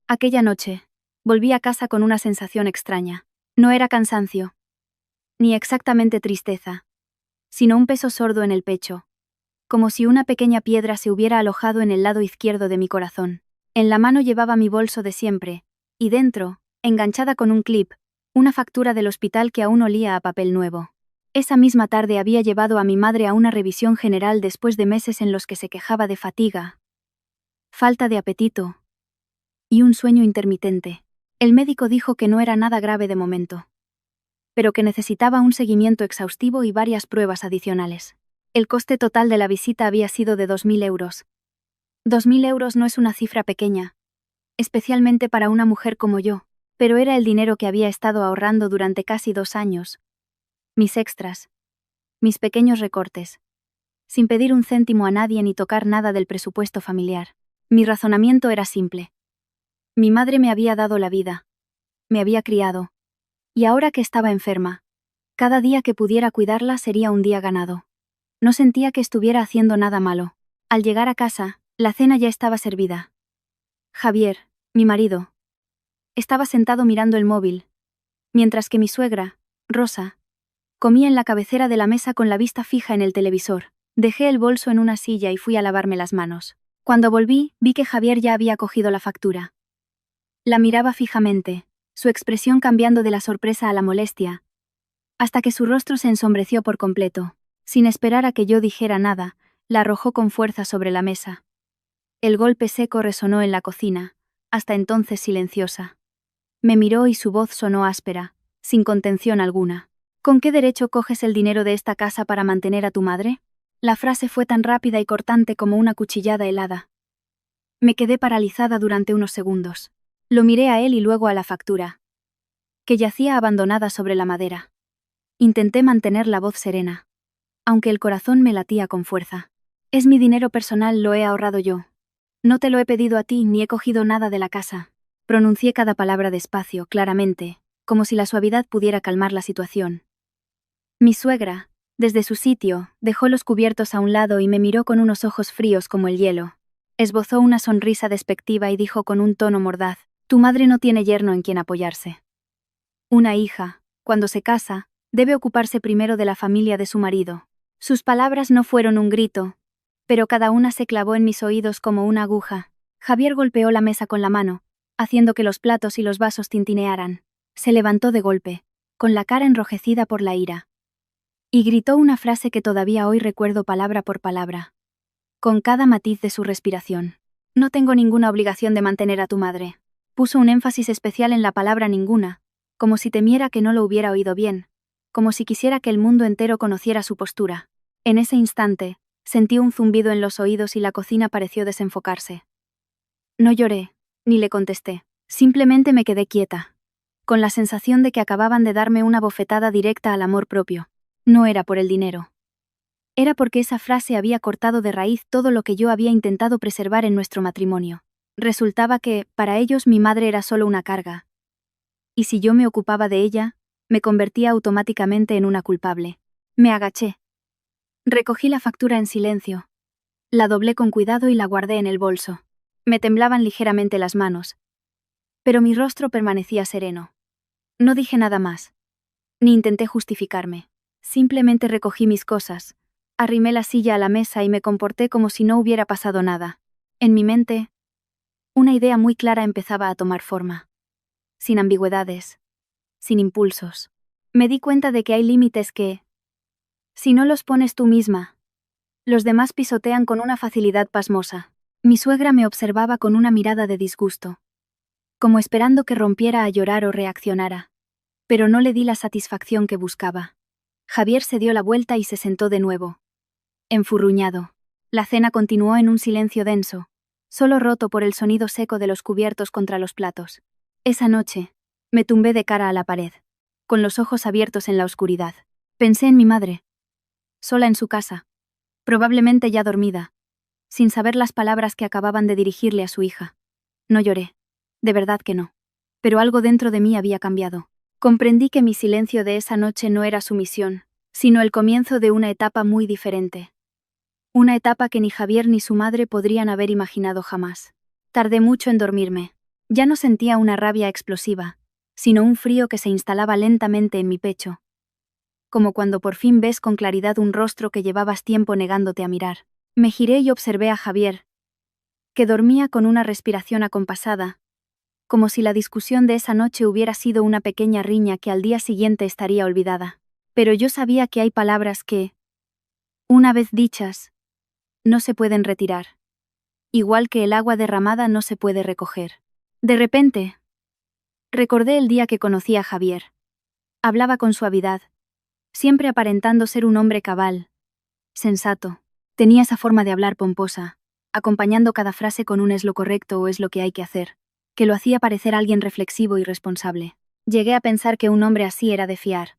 Aquella noche, volví a casa con una sensación extraña. No era cansancio, ni exactamente tristeza, sino un peso sordo en el pecho, como si una pequeña piedra se hubiera alojado en el lado izquierdo de mi corazón. En la mano llevaba mi bolso de siempre, y dentro, enganchada con un clip, una factura del hospital que aún olía a papel nuevo. Esa misma tarde había llevado a mi madre a una revisión general después de meses en los que se quejaba de fatiga, falta de apetito y un sueño intermitente. El médico dijo que no era nada grave de momento, pero que necesitaba un seguimiento exhaustivo y varias pruebas adicionales. El coste total de la visita había sido de 2.000 euros. 2.000 euros no es una cifra pequeña, especialmente para una mujer como yo, pero era el dinero que había estado ahorrando durante casi 2 años. Mis extras, mis pequeños recortes, sin pedir un céntimo a nadie ni tocar nada del presupuesto familiar. Mi razonamiento era simple. Mi madre me había dado la vida, me había criado, y ahora que estaba enferma, cada día que pudiera cuidarla sería un día ganado. No sentía que estuviera haciendo nada malo. Al llegar a casa, la cena ya estaba servida. Javier, mi marido, estaba sentado mirando el móvil, mientras que mi suegra, Rosa, comía en la cabecera de la mesa con la vista fija en el televisor. Dejé el bolso en una silla y fui a lavarme las manos. Cuando volví, vi que Javier ya había cogido la factura. La miraba fijamente, su expresión cambiando de la sorpresa a la molestia, hasta que su rostro se ensombreció por completo. Sin esperar a que yo dijera nada, la arrojó con fuerza sobre la mesa. El golpe seco resonó en la cocina, hasta entonces silenciosa. Me miró y su voz sonó áspera, sin contención alguna. ¿Con qué derecho coges el dinero de esta casa para mantener a tu madre? La frase fue tan rápida y cortante como una cuchillada helada. Me quedé paralizada durante unos segundos. Lo miré a él y luego a la factura, que yacía abandonada sobre la madera. Intenté mantener la voz serena, aunque el corazón me latía con fuerza. Es mi dinero personal, lo he ahorrado yo. No te lo he pedido a ti ni he cogido nada de la casa. Pronuncié cada palabra despacio, claramente, como si la suavidad pudiera calmar la situación. Mi suegra, desde su sitio, dejó los cubiertos a un lado y me miró con unos ojos fríos como el hielo. Esbozó una sonrisa despectiva y dijo con un tono mordaz: tu madre no tiene yerno en quien apoyarse. Una hija, cuando se casa, debe ocuparse primero de la familia de su marido. Sus palabras no fueron un grito, pero cada una se clavó en mis oídos como una aguja. Javier golpeó la mesa con la mano, haciendo que los platos y los vasos tintinearan. Se levantó de golpe, con la cara enrojecida por la ira, y gritó una frase que todavía hoy recuerdo palabra por palabra, con cada matiz de su respiración. No tengo ninguna obligación de mantener a tu madre. Puso un énfasis especial en la palabra ninguna, como si temiera que no lo hubiera oído bien, como si quisiera que el mundo entero conociera su postura. En ese instante, sentí un zumbido en los oídos y la cocina pareció desenfocarse. No lloré, ni le contesté. Simplemente me quedé quieta, con la sensación de que acababan de darme una bofetada directa al amor propio. No era por el dinero. Era porque esa frase había cortado de raíz todo lo que yo había intentado preservar en nuestro matrimonio. Resultaba que, para ellos, mi madre era solo una carga. Y si yo me ocupaba de ella, me convertía automáticamente en una culpable. Me agaché. Recogí la factura en silencio. La doblé con cuidado y la guardé en el bolso. Me temblaban ligeramente las manos, pero mi rostro permanecía sereno. No dije nada más, ni intenté justificarme. Simplemente recogí mis cosas, arrimé la silla a la mesa y me comporté como si no hubiera pasado nada. En mi mente, una idea muy clara empezaba a tomar forma. Sin ambigüedades, sin impulsos. Me di cuenta de que hay límites que, si no los pones tú misma, los demás pisotean con una facilidad pasmosa. Mi suegra me observaba con una mirada de disgusto, como esperando que rompiera a llorar o reaccionara. Pero no le di la satisfacción que buscaba. Javier se dio la vuelta y se sentó de nuevo, enfurruñado. La cena continuó en un silencio denso, solo roto por el sonido seco de los cubiertos contra los platos. Esa noche, me tumbé de cara a la pared, con los ojos abiertos en la oscuridad. Pensé en mi madre, sola en su casa, probablemente ya dormida, sin saber las palabras que acababan de dirigirle a su hija. No lloré, de verdad que no. Pero algo dentro de mí había cambiado. Comprendí que mi silencio de esa noche no era sumisión, sino el comienzo de una etapa muy diferente. Una etapa que ni Javier ni su madre podrían haber imaginado jamás. Tardé mucho en dormirme. Ya no sentía una rabia explosiva, sino un frío que se instalaba lentamente en mi pecho, como cuando por fin ves con claridad un rostro que llevabas tiempo negándote a mirar. Me giré y observé a Javier, que dormía con una respiración acompasada, como si la discusión de esa noche hubiera sido una pequeña riña que al día siguiente estaría olvidada. Pero yo sabía que hay palabras que, una vez dichas, no se pueden retirar. Igual que el agua derramada no se puede recoger. De repente, recordé el día que conocí a Javier. Hablaba con suavidad, siempre aparentando ser un hombre cabal, sensato. Tenía esa forma de hablar pomposa, acompañando cada frase con un es lo correcto o es lo que hay que hacer, que lo hacía parecer alguien reflexivo y responsable. Llegué a pensar que un hombre así era de fiar.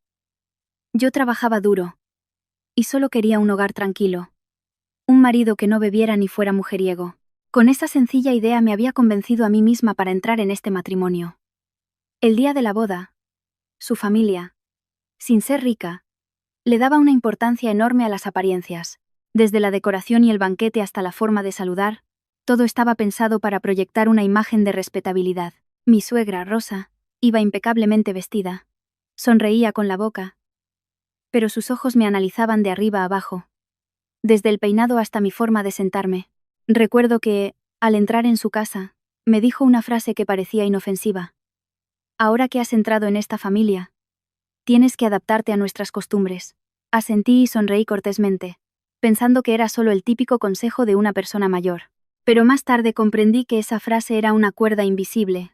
Yo trabajaba duro, y solo quería un hogar tranquilo. Un marido que no bebiera ni fuera mujeriego. Con esa sencilla idea me había convencido a mí misma para entrar en este matrimonio. El día de la boda, su familia, sin ser rica, le daba una importancia enorme a las apariencias. Desde la decoración y el banquete hasta la forma de saludar, todo estaba pensado para proyectar una imagen de respetabilidad. Mi suegra, Rosa, iba impecablemente vestida. Sonreía con la boca, pero sus ojos me analizaban de arriba a abajo, desde el peinado hasta mi forma de sentarme. Recuerdo que, al entrar en su casa, me dijo una frase que parecía inofensiva. Ahora que has entrado en esta familia, tienes que adaptarte a nuestras costumbres. Asentí y sonreí cortésmente, pensando que era solo el típico consejo de una persona mayor. Pero más tarde comprendí que esa frase era una cuerda invisible.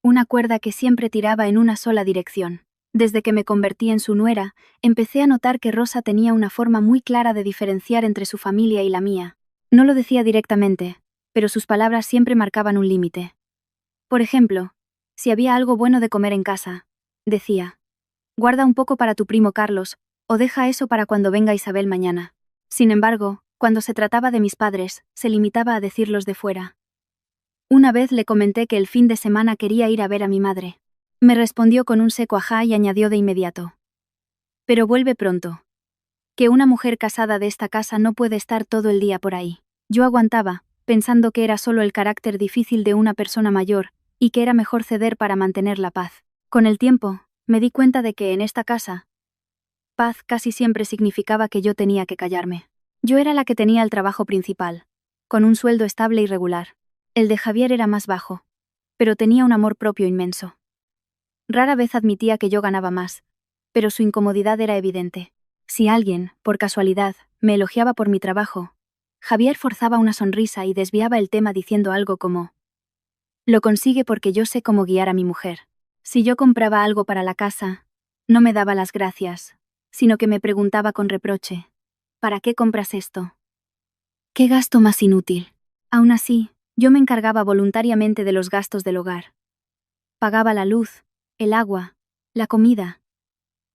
Una cuerda que siempre tiraba en una sola dirección. Desde que me convertí en su nuera, empecé a notar que Rosa tenía una forma muy clara de diferenciar entre su familia y la mía. No lo decía directamente, pero sus palabras siempre marcaban un límite. Por ejemplo, si había algo bueno de comer en casa, decía: guarda un poco para tu primo Carlos, o deja eso para cuando venga Isabel mañana. Sin embargo, cuando se trataba de mis padres, se limitaba a decirlos de fuera. Una vez le comenté que el fin de semana quería ir a ver a mi madre. Me respondió con un seco ajá y añadió de inmediato: pero vuelve pronto. Que una mujer casada de esta casa no puede estar todo el día por ahí. Yo aguantaba, pensando que era solo el carácter difícil de una persona mayor, y que era mejor ceder para mantener la paz. Con el tiempo, me di cuenta de que en esta casa, paz casi siempre significaba que yo tenía que callarme. Yo era la que tenía el trabajo principal, con un sueldo estable y regular. El de Javier era más bajo, pero tenía un amor propio inmenso. Rara vez admitía que yo ganaba más, pero su incomodidad era evidente. Si alguien, por casualidad, me elogiaba por mi trabajo, Javier forzaba una sonrisa y desviaba el tema diciendo algo como: lo consigue porque yo sé cómo guiar a mi mujer. Si yo compraba algo para la casa, no me daba las gracias, sino que me preguntaba con reproche: ¿para qué compras esto? ¿Qué gasto más inútil? Aún así, yo me encargaba voluntariamente de los gastos del hogar. Pagaba la luz, el agua, la comida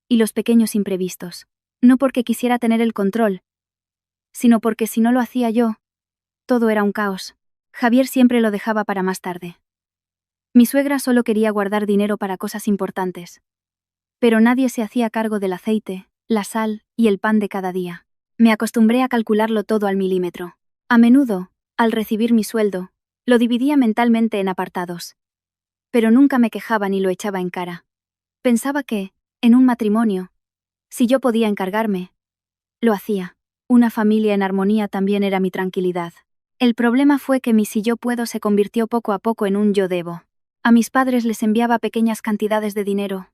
y los pequeños imprevistos. No porque quisiera tener el control, sino porque si no lo hacía yo, todo era un caos. Javier siempre lo dejaba para más tarde. Mi suegra solo quería guardar dinero para cosas importantes. Pero nadie se hacía cargo del aceite, la sal y el pan de cada día. Me acostumbré a calcularlo todo al milímetro. A menudo, al recibir mi sueldo, lo dividía mentalmente en apartados. Pero nunca me quejaba ni lo echaba en cara. Pensaba que, en un matrimonio, si yo podía encargarme, lo hacía. Una familia en armonía también era mi tranquilidad. El problema fue que mi si yo puedo se convirtió poco a poco en un yo debo. A mis padres les enviaba pequeñas cantidades de dinero.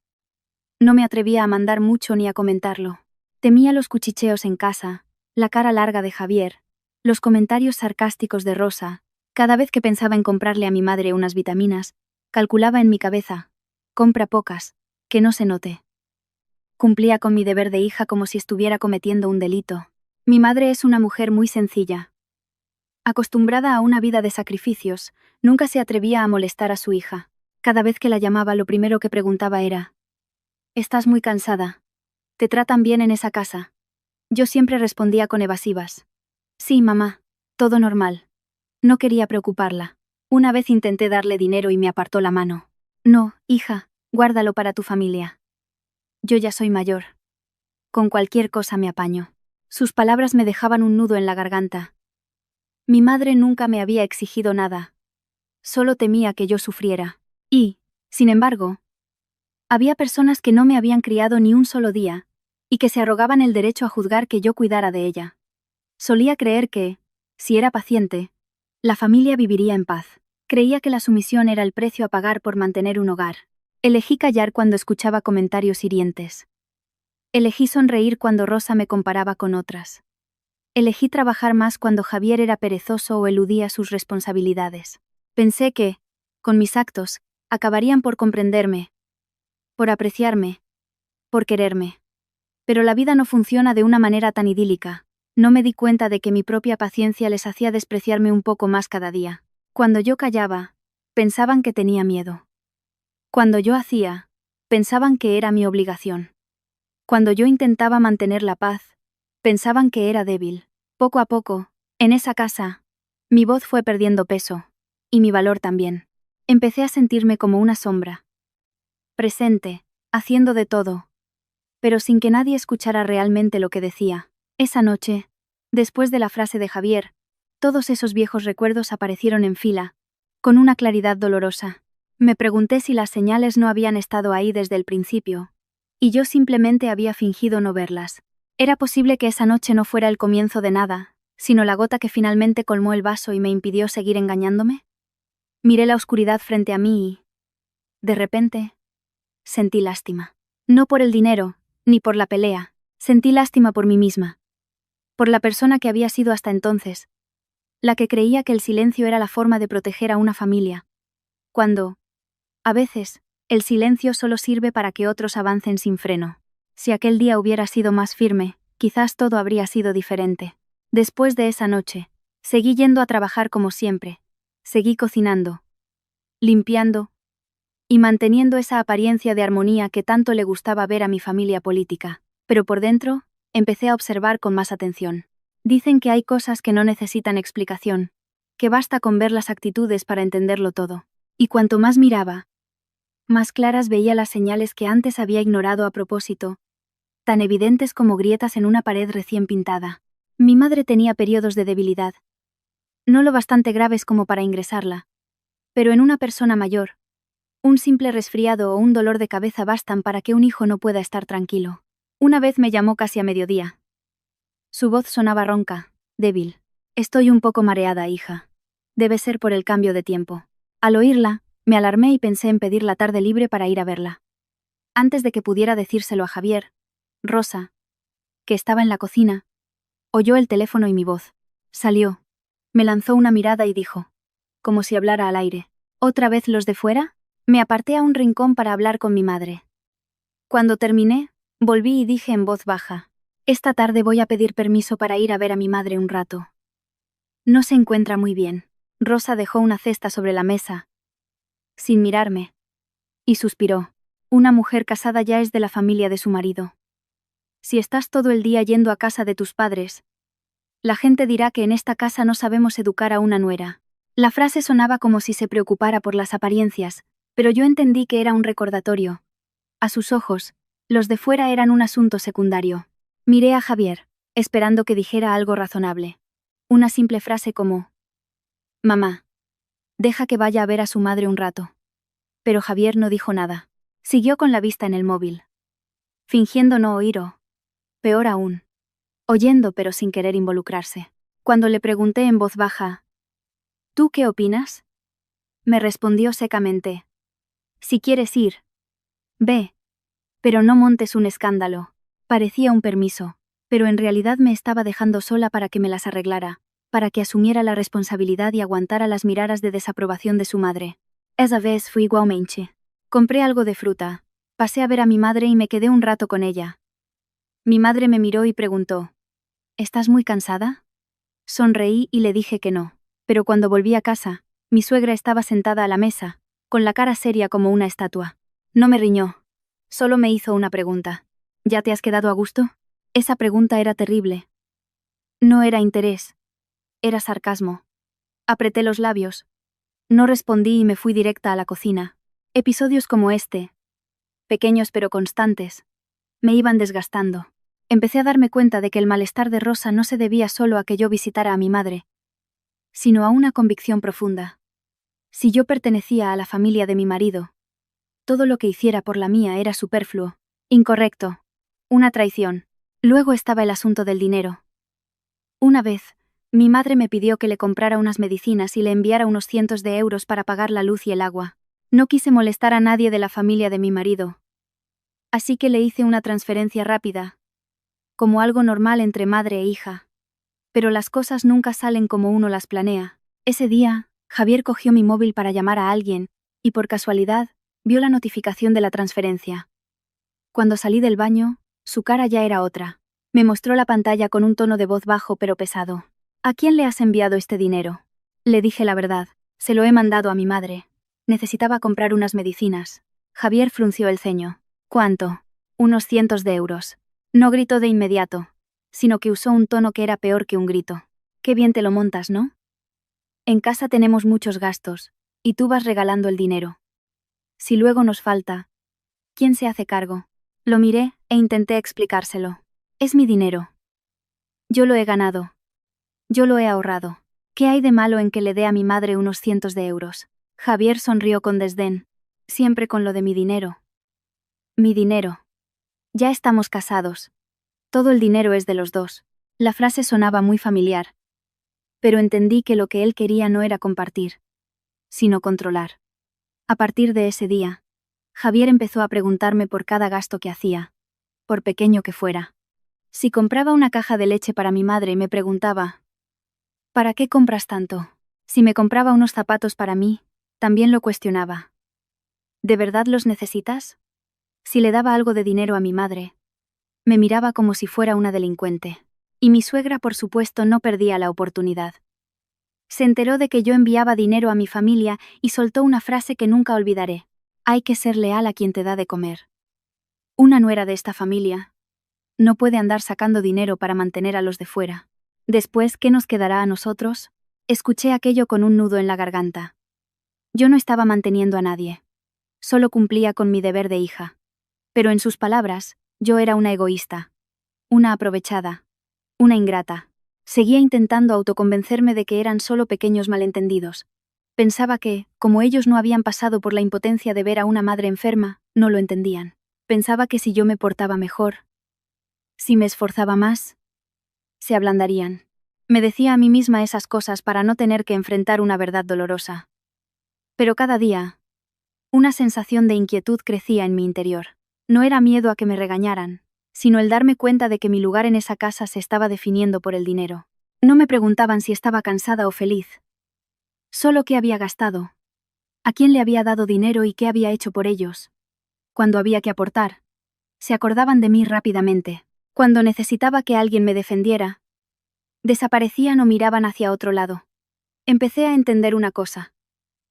No me atrevía a mandar mucho ni a comentarlo. Temía los cuchicheos en casa, la cara larga de Javier, los comentarios sarcásticos de Rosa. Cada vez que pensaba en comprarle a mi madre unas vitaminas, calculaba en mi cabeza: compra pocas, que no se note. Cumplía con mi deber de hija como si estuviera cometiendo un delito. Mi madre es una mujer muy sencilla. Acostumbrada a una vida de sacrificios, nunca se atrevía a molestar a su hija. Cada vez que la llamaba, lo primero que preguntaba era: ¿estás muy cansada? ¿Te tratan bien en esa casa? Yo siempre respondía con evasivas: sí, mamá, todo normal. No quería preocuparla. Una vez intenté darle dinero y me apartó la mano. No, hija, guárdalo para tu familia. Yo ya soy mayor. Con cualquier cosa me apaño. Sus palabras me dejaban un nudo en la garganta. Mi madre nunca me había exigido nada. solo temía que yo sufriera. Y, sin embargo, había personas que no me habían criado ni un solo día, y que se arrogaban el derecho a juzgar que yo cuidara de ella. Solía creer que, si era paciente, la familia viviría en paz. Creía que la sumisión era el precio a pagar por mantener un hogar. Elegí callar cuando escuchaba comentarios hirientes. Elegí sonreír cuando Rosa me comparaba con otras. Elegí trabajar más cuando Javier era perezoso o eludía sus responsabilidades. Pensé que, con mis actos, acabarían por comprenderme, por apreciarme, por quererme. Pero la vida no funciona de una manera tan idílica. No me di cuenta de que mi propia paciencia les hacía despreciarme un poco más cada día. Cuando yo callaba, pensaban que tenía miedo. Cuando yo hacía, pensaban que era mi obligación. Cuando yo intentaba mantener la paz, pensaban que era débil. Poco a poco, en esa casa, mi voz fue perdiendo peso, y mi valor también. Empecé a sentirme como una sombra. Presente, haciendo de todo, pero sin que nadie escuchara realmente lo que decía. Esa noche, después de la frase de Javier, todos esos viejos recuerdos aparecieron en fila, con una claridad dolorosa. Me pregunté si las señales no habían estado ahí desde el principio, y yo simplemente había fingido no verlas. Era posible que esa noche no fuera el comienzo de nada, sino la gota que finalmente colmó el vaso y me impidió seguir engañándome. Miré la oscuridad frente a mí y, de repente, sentí lástima. No por el dinero, ni por la pelea, sentí lástima por mí misma. Por la persona que había sido hasta entonces, la que creía que el silencio era la forma de proteger a una familia. Cuando, a veces, el silencio solo sirve para que otros avancen sin freno. Si aquel día hubiera sido más firme, quizás todo habría sido diferente. Después de esa noche, seguí yendo a trabajar como siempre. Seguí cocinando, limpiando y manteniendo esa apariencia de armonía que tanto le gustaba ver a mi familia política. Pero por dentro, empecé a observar con más atención. Dicen que hay cosas que no necesitan explicación, que basta con ver las actitudes para entenderlo todo. Y cuanto más miraba, más claras veía las señales que antes había ignorado a propósito, tan evidentes como grietas en una pared recién pintada. Mi madre tenía periodos de debilidad, no lo bastante graves como para ingresarla, pero en una persona mayor, un simple resfriado o un dolor de cabeza bastan para que un hijo no pueda estar tranquilo. Una vez me llamó casi a mediodía. Su voz sonaba ronca, débil. Estoy un poco mareada, hija. Debe ser por el cambio de tiempo. Al oírla, me alarmé y pensé en pedir la tarde libre para ir a verla. Antes de que pudiera decírselo a Javier, Rosa, que estaba en la cocina, oyó el teléfono y mi voz. Salió. Me lanzó una mirada y dijo, como si hablara al aire, ¿otra vez los de fuera? Me aparté a un rincón para hablar con mi madre. Cuando terminé, volví y dije en voz baja, esta tarde voy a pedir permiso para ir a ver a mi madre un rato. No se encuentra muy bien. Rosa dejó una cesta sobre la mesa, sin mirarme, y suspiró. Una mujer casada ya es de la familia de su marido. Si estás todo el día yendo a casa de tus padres, la gente dirá que en esta casa no sabemos educar a una nuera. La frase sonaba como si se preocupara por las apariencias, pero yo entendí que era un recordatorio. A sus ojos, los de fuera eran un asunto secundario. Miré a Javier, esperando que dijera algo razonable. Una simple frase como, «Mamá, deja que vaya a ver a su madre un rato». Pero Javier no dijo nada. Siguió con la vista en el móvil, fingiendo no oír o, peor aún, oyendo pero sin querer involucrarse. Cuando le pregunté en voz baja, «¿Tú qué opinas?», me respondió secamente, «Si quieres ir, ve, pero no montes un escándalo». Parecía un permiso, pero en realidad me estaba dejando sola para que me las arreglara, para que asumiera la responsabilidad y aguantara las miradas de desaprobación de su madre. Esa vez fui igualmente. Compré algo de fruta, pasé a ver a mi madre y me quedé un rato con ella. Mi madre me miró y preguntó, ¿estás muy cansada? Sonreí y le dije que no, pero cuando volví a casa, mi suegra estaba sentada a la mesa, con la cara seria como una estatua. No me riñó, solo me hizo una pregunta. ¿Ya te has quedado a gusto? Esa pregunta era terrible. No era interés, era sarcasmo. Apreté los labios. No respondí y me fui directa a la cocina. Episodios como este, pequeños pero constantes, me iban desgastando. Empecé a darme cuenta de que el malestar de Rosa no se debía solo a que yo visitara a mi madre, sino a una convicción profunda. Si yo pertenecía a la familia de mi marido, todo lo que hiciera por la mía era superfluo, incorrecto, una traición. Luego estaba el asunto del dinero. Una vez, mi madre me pidió que le comprara unas medicinas y le enviara unos cientos de euros para pagar la luz y el agua. No quise molestar a nadie de la familia de mi marido. Así que le hice una transferencia rápida, como algo normal entre madre e hija. Pero las cosas nunca salen como uno las planea. Ese día, Javier cogió mi móvil para llamar a alguien, y por casualidad, vio la notificación de la transferencia. Cuando salí del baño, su cara ya era otra. Me mostró la pantalla con un tono de voz bajo pero pesado. ¿A quién le has enviado este dinero? Le dije la verdad. Se lo he mandado a mi madre. Necesitaba comprar unas medicinas. Javier frunció el ceño. ¿Cuánto? Unos cientos de euros. No gritó de inmediato, sino que usó un tono que era peor que un grito. Qué bien te lo montas, ¿no? En casa tenemos muchos gastos, y tú vas regalando el dinero. Si luego nos falta, ¿quién se hace cargo? Lo miré e intenté explicárselo. Es mi dinero. Yo lo he ganado. Yo lo he ahorrado. ¿Qué hay de malo en que le dé a mi madre unos cientos de euros? Javier sonrió con desdén. Siempre con lo de mi dinero. Mi dinero. Ya estamos casados. Todo el dinero es de los dos. La frase sonaba muy familiar. Pero entendí que lo que él quería no era compartir, sino controlar. A partir de ese día, Javier empezó a preguntarme por cada gasto que hacía, por pequeño que fuera. Si compraba una caja de leche para mi madre, me preguntaba, ¿para qué compras tanto? Si me compraba unos zapatos para mí, también lo cuestionaba. ¿De verdad los necesitas? Si le daba algo de dinero a mi madre, me miraba como si fuera una delincuente. Y mi suegra, por supuesto, no perdía la oportunidad. Se enteró de que yo enviaba dinero a mi familia y soltó una frase que nunca olvidaré. Hay que ser leal a quien te da de comer. Una nuera de esta familia no puede andar sacando dinero para mantener a los de fuera. Después, ¿qué nos quedará a nosotros? Escuché aquello con un nudo en la garganta. Yo no estaba manteniendo a nadie. Solo cumplía con mi deber de hija. Pero en sus palabras, yo era una egoísta. Una aprovechada. Una ingrata. Seguía intentando autoconvencerme de que eran solo pequeños malentendidos. Pensaba que, como ellos no habían pasado por la impotencia de ver a una madre enferma, no lo entendían. Pensaba que si yo me portaba mejor, si me esforzaba más, se ablandarían. Me decía a mí misma esas cosas para no tener que enfrentar una verdad dolorosa. Pero cada día, una sensación de inquietud crecía en mi interior. No era miedo a que me regañaran, sino el darme cuenta de que mi lugar en esa casa se estaba definiendo por el dinero. No me preguntaban si estaba cansada o feliz. Solo qué había gastado, a quién le había dado dinero y qué había hecho por ellos. Cuando había que aportar, se acordaban de mí rápidamente. Cuando necesitaba que alguien me defendiera, desaparecían o miraban hacia otro lado. Empecé a entender una cosa.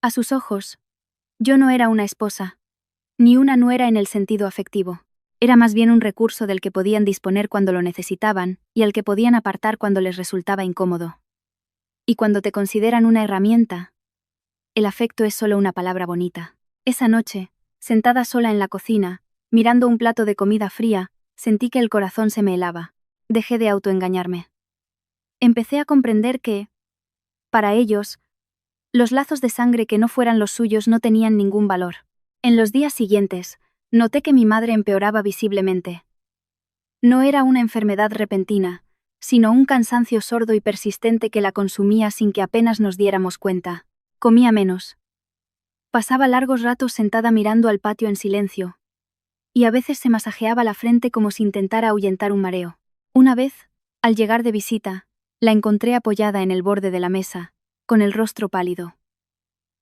A sus ojos, yo no era una esposa, ni una nuera en el sentido afectivo. Era más bien un recurso del que podían disponer cuando lo necesitaban y al que podían apartar cuando les resultaba incómodo. Y cuando te consideran una herramienta, el afecto es solo una palabra bonita. Esa noche, sentada sola en la cocina, mirando un plato de comida fría, sentí que el corazón se me helaba. Dejé de autoengañarme. Empecé a comprender que, para ellos, los lazos de sangre que no fueran los suyos no tenían ningún valor. En los días siguientes, noté que mi madre empeoraba visiblemente. No era una enfermedad repentina, sino un cansancio sordo y persistente que la consumía sin que apenas nos diéramos cuenta. Comía menos. Pasaba largos ratos sentada mirando al patio en silencio, y a veces se masajeaba la frente como si intentara ahuyentar un mareo. Una vez, al llegar de visita, la encontré apoyada en el borde de la mesa, con el rostro pálido.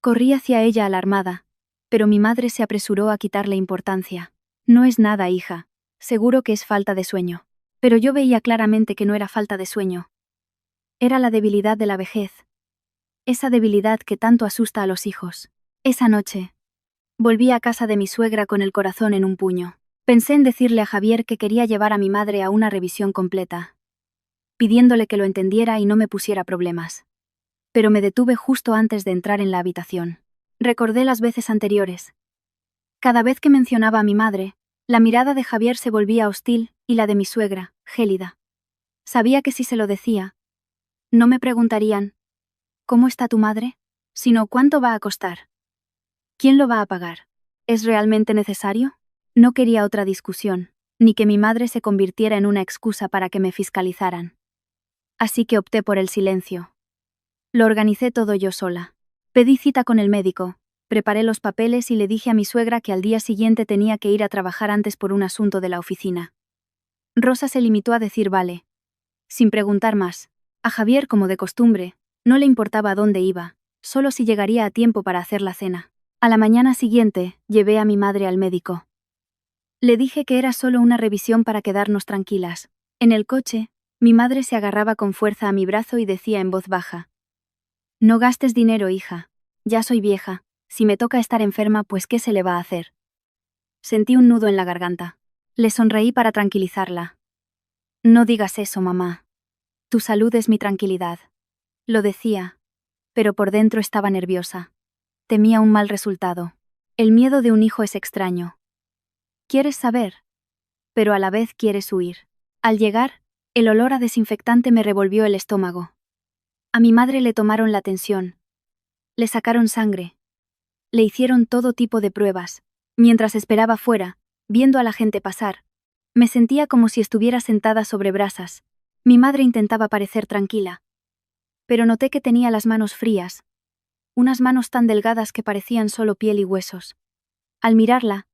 Corrí hacia ella alarmada, pero mi madre se apresuró a quitarle importancia. No es nada, hija. Seguro que es falta de sueño. Pero yo veía claramente que no era falta de sueño. Era la debilidad de la vejez. Esa debilidad que tanto asusta a los hijos. Esa noche, volví a casa de mi suegra con el corazón en un puño. Pensé en decirle a Javier que quería llevar a mi madre a una revisión completa, pidiéndole que lo entendiera y no me pusiera problemas. Pero me detuve justo antes de entrar en la habitación. Recordé las veces anteriores. Cada vez que mencionaba a mi madre, la mirada de Javier se volvía hostil y la de mi suegra, gélida. Sabía que si se lo decía, no me preguntarían, ¿cómo está tu madre? sino cuánto va a costar. ¿Quién lo va a pagar? ¿Es realmente necesario? No quería otra discusión, ni que mi madre se convirtiera en una excusa para que me fiscalizaran. Así que opté por el silencio. Lo organicé todo yo sola. Pedí cita con el médico, preparé los papeles y le dije a mi suegra que al día siguiente tenía que ir a trabajar antes por un asunto de la oficina. Rosa se limitó a decir vale, sin preguntar más. A Javier, como de costumbre, no le importaba a dónde iba, solo si llegaría a tiempo para hacer la cena. A la mañana siguiente, llevé a mi madre al médico. Le dije que era solo una revisión para quedarnos tranquilas. En el coche, mi madre se agarraba con fuerza a mi brazo y decía en voz baja: «No gastes dinero, hija. Ya soy vieja. Si me toca estar enferma, pues ¿qué se le va a hacer?». Sentí un nudo en la garganta. Le sonreí para tranquilizarla. «No digas eso, mamá. Tu salud es mi tranquilidad». Lo decía, pero por dentro estaba nerviosa. Temía un mal resultado. El miedo de un hijo es extraño. Quieres saber, pero a la vez quieres huir. Al llegar, el olor a desinfectante me revolvió el estómago. A mi madre le tomaron la tensión. Le sacaron sangre. Le hicieron todo tipo de pruebas. Mientras esperaba fuera, viendo a la gente pasar, me sentía como si estuviera sentada sobre brasas. Mi madre intentaba parecer tranquila, pero noté que tenía las manos frías, unas manos tan delgadas que parecían solo piel y huesos. Al mirarla,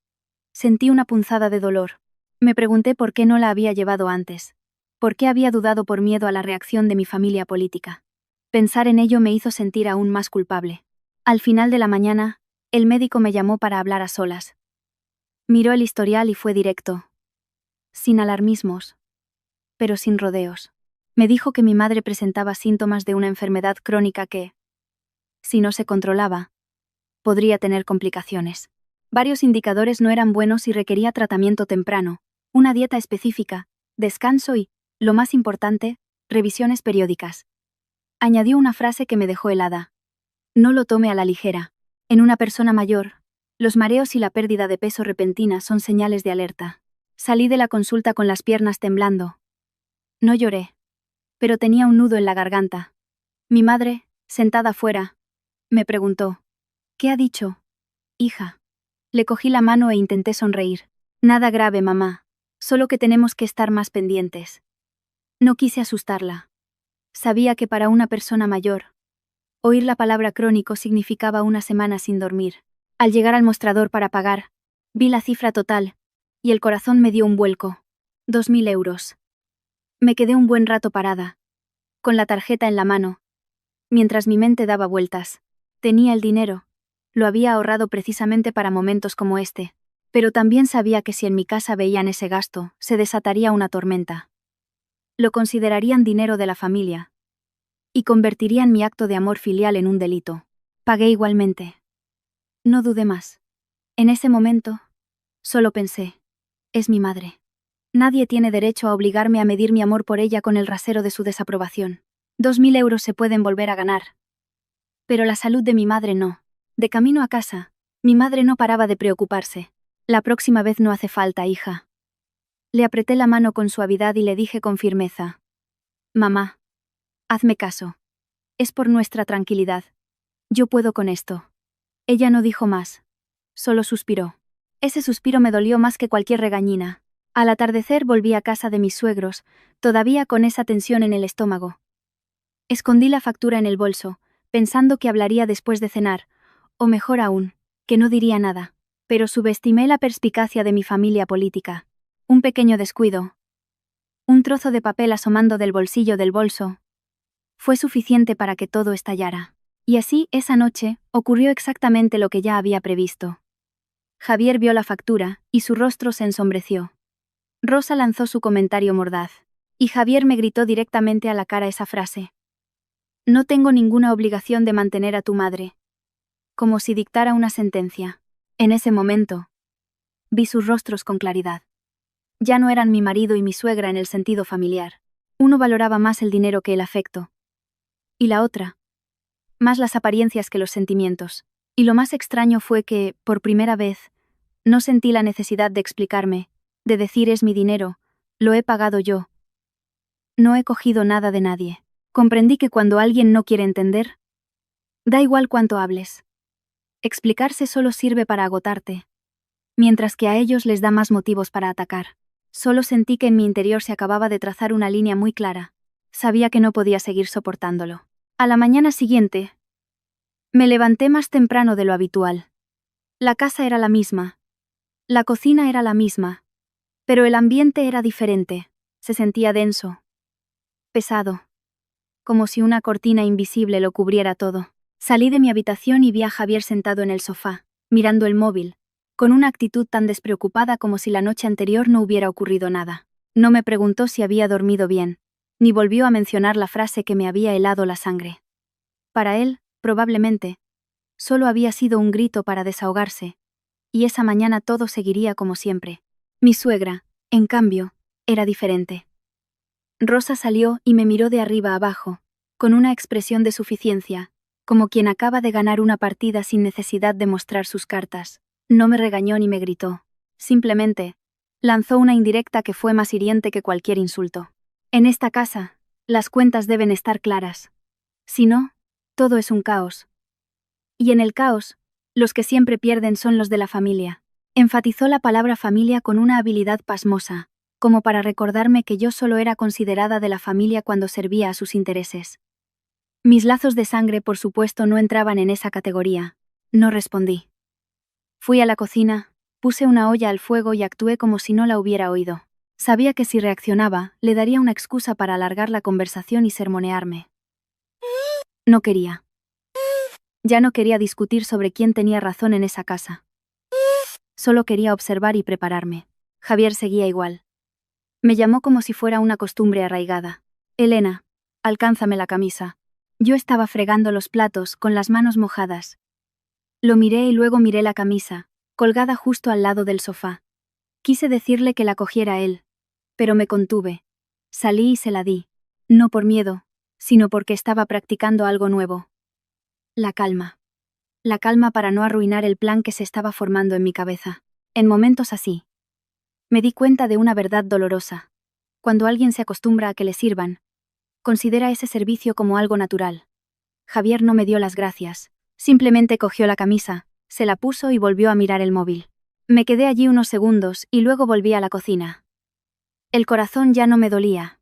sentí una punzada de dolor. Me pregunté por qué no la había llevado antes. ¿Por qué había dudado por miedo a la reacción de mi familia política? Pensar en ello me hizo sentir aún más culpable. Al final de la mañana, el médico me llamó para hablar a solas. Miró el historial y fue directo. Sin alarmismos, pero sin rodeos. Me dijo que mi madre presentaba síntomas de una enfermedad crónica que, si no se controlaba, podría tener complicaciones. Varios indicadores no eran buenos y requería tratamiento temprano, una dieta específica, descanso y, lo más importante, revisiones periódicas. Añadió una frase que me dejó helada. No lo tome a la ligera. En una persona mayor, los mareos y la pérdida de peso repentina son señales de alerta. Salí de la consulta con las piernas temblando. No lloré, pero tenía un nudo en la garganta. Mi madre, sentada afuera, me preguntó: «¿Qué ha dicho, hija?». Le cogí la mano e intenté sonreír. «Nada grave, mamá. Solo que tenemos que estar más pendientes». No quise asustarla. Sabía que para una persona mayor, oír la palabra crónico significaba una semana sin dormir. Al llegar al mostrador para pagar, vi la cifra total, y el corazón me dio un vuelco. 2.000 euros. Me quedé un buen rato parada, con la tarjeta en la mano, mientras mi mente daba vueltas. Tenía el dinero, lo había ahorrado precisamente para momentos como este, pero también sabía que si en mi casa veían ese gasto, se desataría una tormenta. Lo considerarían dinero de la familia, y convertirían mi acto de amor filial en un delito. Pagué igualmente. No dudé más. En ese momento, solo pensé: es mi madre. Nadie tiene derecho a obligarme a medir mi amor por ella con el rasero de su desaprobación. 2.000 euros se pueden volver a ganar. Pero la salud de mi madre no. De camino a casa, mi madre no paraba de preocuparse. «La próxima vez no hace falta, hija». Le apreté la mano con suavidad y le dije con firmeza: «Mamá, hazme caso. Es por nuestra tranquilidad. Yo puedo con esto». Ella no dijo más. Solo suspiró. Ese suspiro me dolió más que cualquier regañina. Al atardecer volví a casa de mis suegros, todavía con esa tensión en el estómago. Escondí la factura en el bolso, pensando que hablaría después de cenar, o mejor aún, que no diría nada. Pero subestimé la perspicacia de mi familia política. Un pequeño descuido, un trozo de papel asomando del bolsillo del bolso, fue suficiente para que todo estallara. Y así, esa noche, ocurrió exactamente lo que ya había previsto. Javier vio la factura, y su rostro se ensombreció. Rosa lanzó su comentario mordaz, y Javier me gritó directamente a la cara esa frase: «No tengo ninguna obligación de mantener a tu madre». Como si dictara una sentencia. En ese momento, vi sus rostros con claridad. Ya no eran mi marido y mi suegra en el sentido familiar. Uno valoraba más el dinero que el afecto. Y la otra, más las apariencias que los sentimientos. Y lo más extraño fue que, por primera vez, no sentí la necesidad de explicarme, de decir es mi dinero, lo he pagado yo. No he cogido nada de nadie. Comprendí que cuando alguien no quiere entender, Da igual cuánto hables. Explicarse solo sirve para agotarte, mientras que a ellos les da más motivos para atacar. Solo sentí que en mi interior se acababa de trazar una línea muy clara. Sabía que no podía seguir soportándolo. A la mañana siguiente, me levanté más temprano de lo habitual. La casa era la misma. La cocina era la misma. Pero el ambiente era diferente. Se sentía denso. Pesado. Como si una cortina invisible lo cubriera todo. Salí de mi habitación y vi a Javier sentado en el sofá, mirando el móvil, con una actitud tan despreocupada como si la noche anterior no hubiera ocurrido nada. No me preguntó si había dormido bien, ni volvió a mencionar la frase que me había helado la sangre. Para él, probablemente, solo había sido un grito para desahogarse, y esa mañana todo seguiría como siempre. Mi suegra, en cambio, era diferente. Rosa salió y me miró de arriba abajo, con una expresión de suficiencia, como quien acaba de ganar una partida sin necesidad de mostrar sus cartas. No me regañó ni me gritó. Simplemente, lanzó una indirecta que fue más hiriente que cualquier insulto. En esta casa, las cuentas deben estar claras. Si no, todo es un caos. Y en el caos, los que siempre pierden son los de la familia. Enfatizó la palabra familia con una habilidad pasmosa, como para recordarme que yo solo era considerada de la familia cuando servía a sus intereses. Mis lazos de sangre, por supuesto, no entraban en esa categoría. No respondí. Fui a la cocina, puse una olla al fuego y actué como si no la hubiera oído. Sabía que si reaccionaba, le daría una excusa para alargar la conversación y sermonearme. No quería. Ya no quería discutir sobre quién tenía razón en esa casa. Solo quería observar y prepararme. Javier seguía igual. Me llamó como si fuera una costumbre arraigada. Elena, alcánzame la camisa. Yo estaba fregando los platos, con las manos mojadas. Lo miré y luego miré la camisa, colgada justo al lado del sofá. Quise decirle que la cogiera él, pero me contuve. Salí y se la di. No por miedo, sino porque estaba practicando algo nuevo. La calma. La calma para no arruinar el plan que se estaba formando en mi cabeza. En momentos así, me di cuenta de una verdad dolorosa. Cuando alguien se acostumbra a que le sirvan, considera ese servicio como algo natural. Javier no me dio las gracias. Simplemente cogió la camisa, se la puso y volvió a mirar el móvil. Me quedé allí unos segundos y luego volví a la cocina. El corazón ya no me dolía.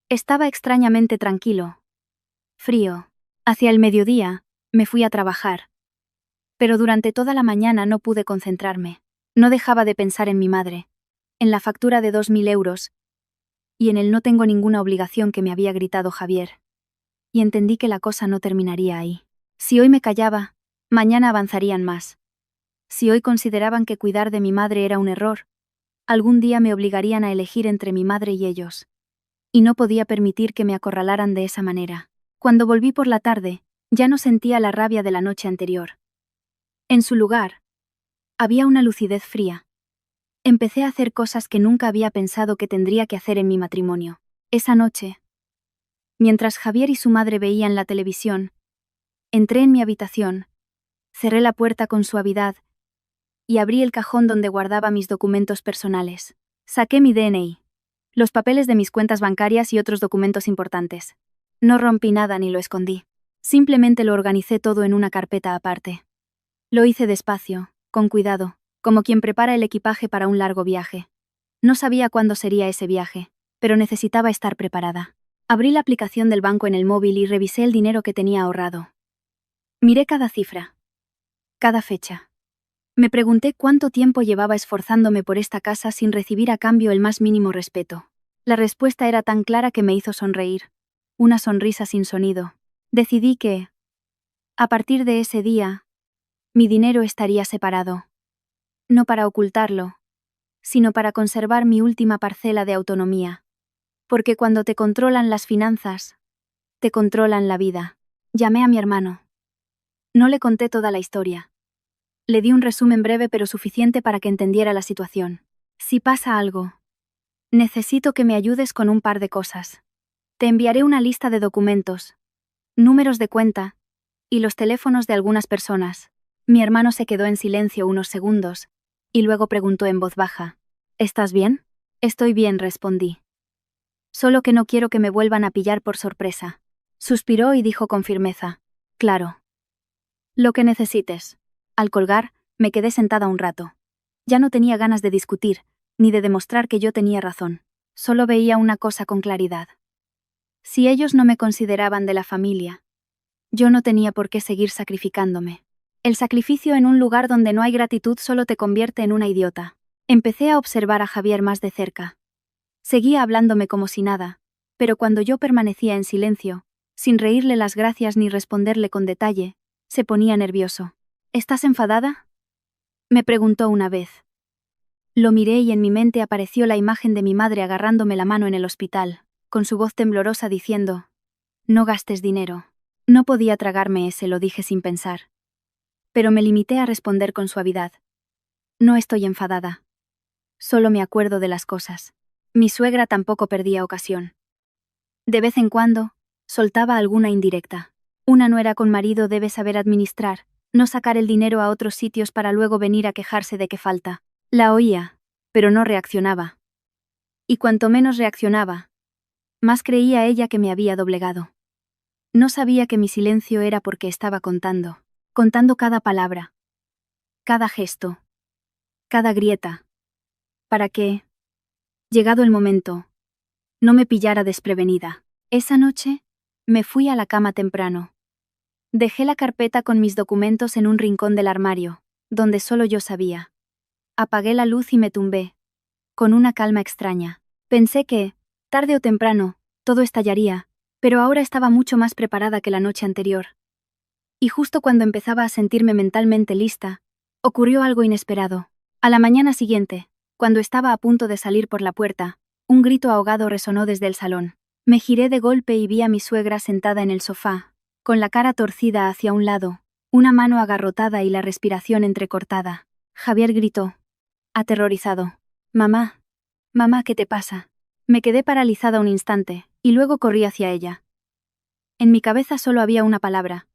Estaba extrañamente tranquilo. Frío. Hacia el mediodía, me fui a trabajar. Pero durante toda la mañana no pude concentrarme. No dejaba de pensar en mi madre, en la factura de 2000 euros, y en el no tengo ninguna obligación que me había gritado Javier. Y entendí que la cosa no terminaría ahí. Si hoy me callaba, mañana avanzarían más. Si hoy consideraban que cuidar de mi madre era un error, algún día me obligarían a elegir entre mi madre y ellos. Y no podía permitir que me acorralaran de esa manera. Cuando volví por la tarde, ya no sentía la rabia de la noche anterior. En su lugar, había una lucidez fría. Empecé a hacer cosas que nunca había pensado que tendría que hacer en mi matrimonio. Esa noche, mientras Javier y su madre veían la televisión, entré en mi habitación, cerré la puerta con suavidad y abrí el cajón donde guardaba mis documentos personales. Saqué mi DNI, los papeles de mis cuentas bancarias y otros documentos importantes. No rompí nada ni lo escondí. Simplemente lo organicé todo en una carpeta aparte. Lo hice despacio, con cuidado, como quien prepara el equipaje para un largo viaje. No sabía cuándo sería ese viaje, pero necesitaba estar preparada. Abrí la aplicación del banco en el móvil y revisé el dinero que tenía ahorrado. Miré cada cifra, cada fecha. Me pregunté cuánto tiempo llevaba esforzándome por esta casa sin recibir a cambio el más mínimo respeto. La respuesta era tan clara que me hizo sonreír. Una sonrisa sin sonido. Decidí que, a partir de ese día, mi dinero estaría separado. No para ocultarlo, sino para conservar mi última parcela de autonomía. Porque cuando te controlan las finanzas, te controlan la vida. Llamé a mi hermano. No le conté toda la historia. Le di un resumen breve pero suficiente para que entendiera la situación. Si pasa algo, necesito que me ayudes con un par de cosas. Te enviaré una lista de documentos, números de cuenta y los teléfonos de algunas personas. Mi hermano se quedó en silencio unos segundos y luego preguntó en voz baja: ¿Estás bien? Estoy bien, respondí. Solo que no quiero que me vuelvan a pillar por sorpresa. Suspiró y dijo con firmeza: Claro. Lo que necesites. Al colgar, me quedé sentada un rato. Ya no tenía ganas de discutir, ni de demostrar que yo tenía razón. Solo veía una cosa con claridad. Si ellos no me consideraban de la familia, yo no tenía por qué seguir sacrificándome. El sacrificio en un lugar donde no hay gratitud solo te convierte en una idiota. Empecé a observar a Javier más de cerca. Seguía hablándome como si nada, pero cuando yo permanecía en silencio, sin reírle las gracias ni responderle con detalle, se ponía nervioso. ¿Estás enfadada?, me preguntó una vez. Lo miré y en mi mente apareció la imagen de mi madre agarrándome la mano en el hospital, con su voz temblorosa diciendo: «No gastes dinero». No podía tragarme ese, lo dije sin pensar. Pero me limité a responder con suavidad: «No estoy enfadada. Solo me acuerdo de las cosas». Mi suegra tampoco perdía ocasión. De vez en cuando, soltaba alguna indirecta. Una nuera con marido debe saber administrar, no sacar el dinero a otros sitios para luego venir a quejarse de que falta. La oía, pero no reaccionaba. Y cuanto menos reaccionaba, más creía ella que me había doblegado. No sabía que mi silencio era porque estaba contando cada palabra, cada gesto, cada grieta, para que, llegado el momento, no me pillara desprevenida. Esa noche, me fui a la cama temprano. Dejé la carpeta con mis documentos en un rincón del armario, donde solo yo sabía. Apagué la luz y me tumbé, con una calma extraña. Pensé que, tarde o temprano, todo estallaría, pero ahora estaba mucho más preparada que la noche anterior. Y justo cuando empezaba a sentirme mentalmente lista, ocurrió algo inesperado. A la mañana siguiente, cuando estaba a punto de salir por la puerta, un grito ahogado resonó desde el salón. Me giré de golpe y vi a mi suegra sentada en el sofá, con la cara torcida hacia un lado, una mano agarrotada y la respiración entrecortada. Javier gritó, aterrorizado: «Mamá, mamá, ¿qué te pasa?». Me quedé paralizada un instante, y luego corrí hacia ella. En mi cabeza solo había una palabra: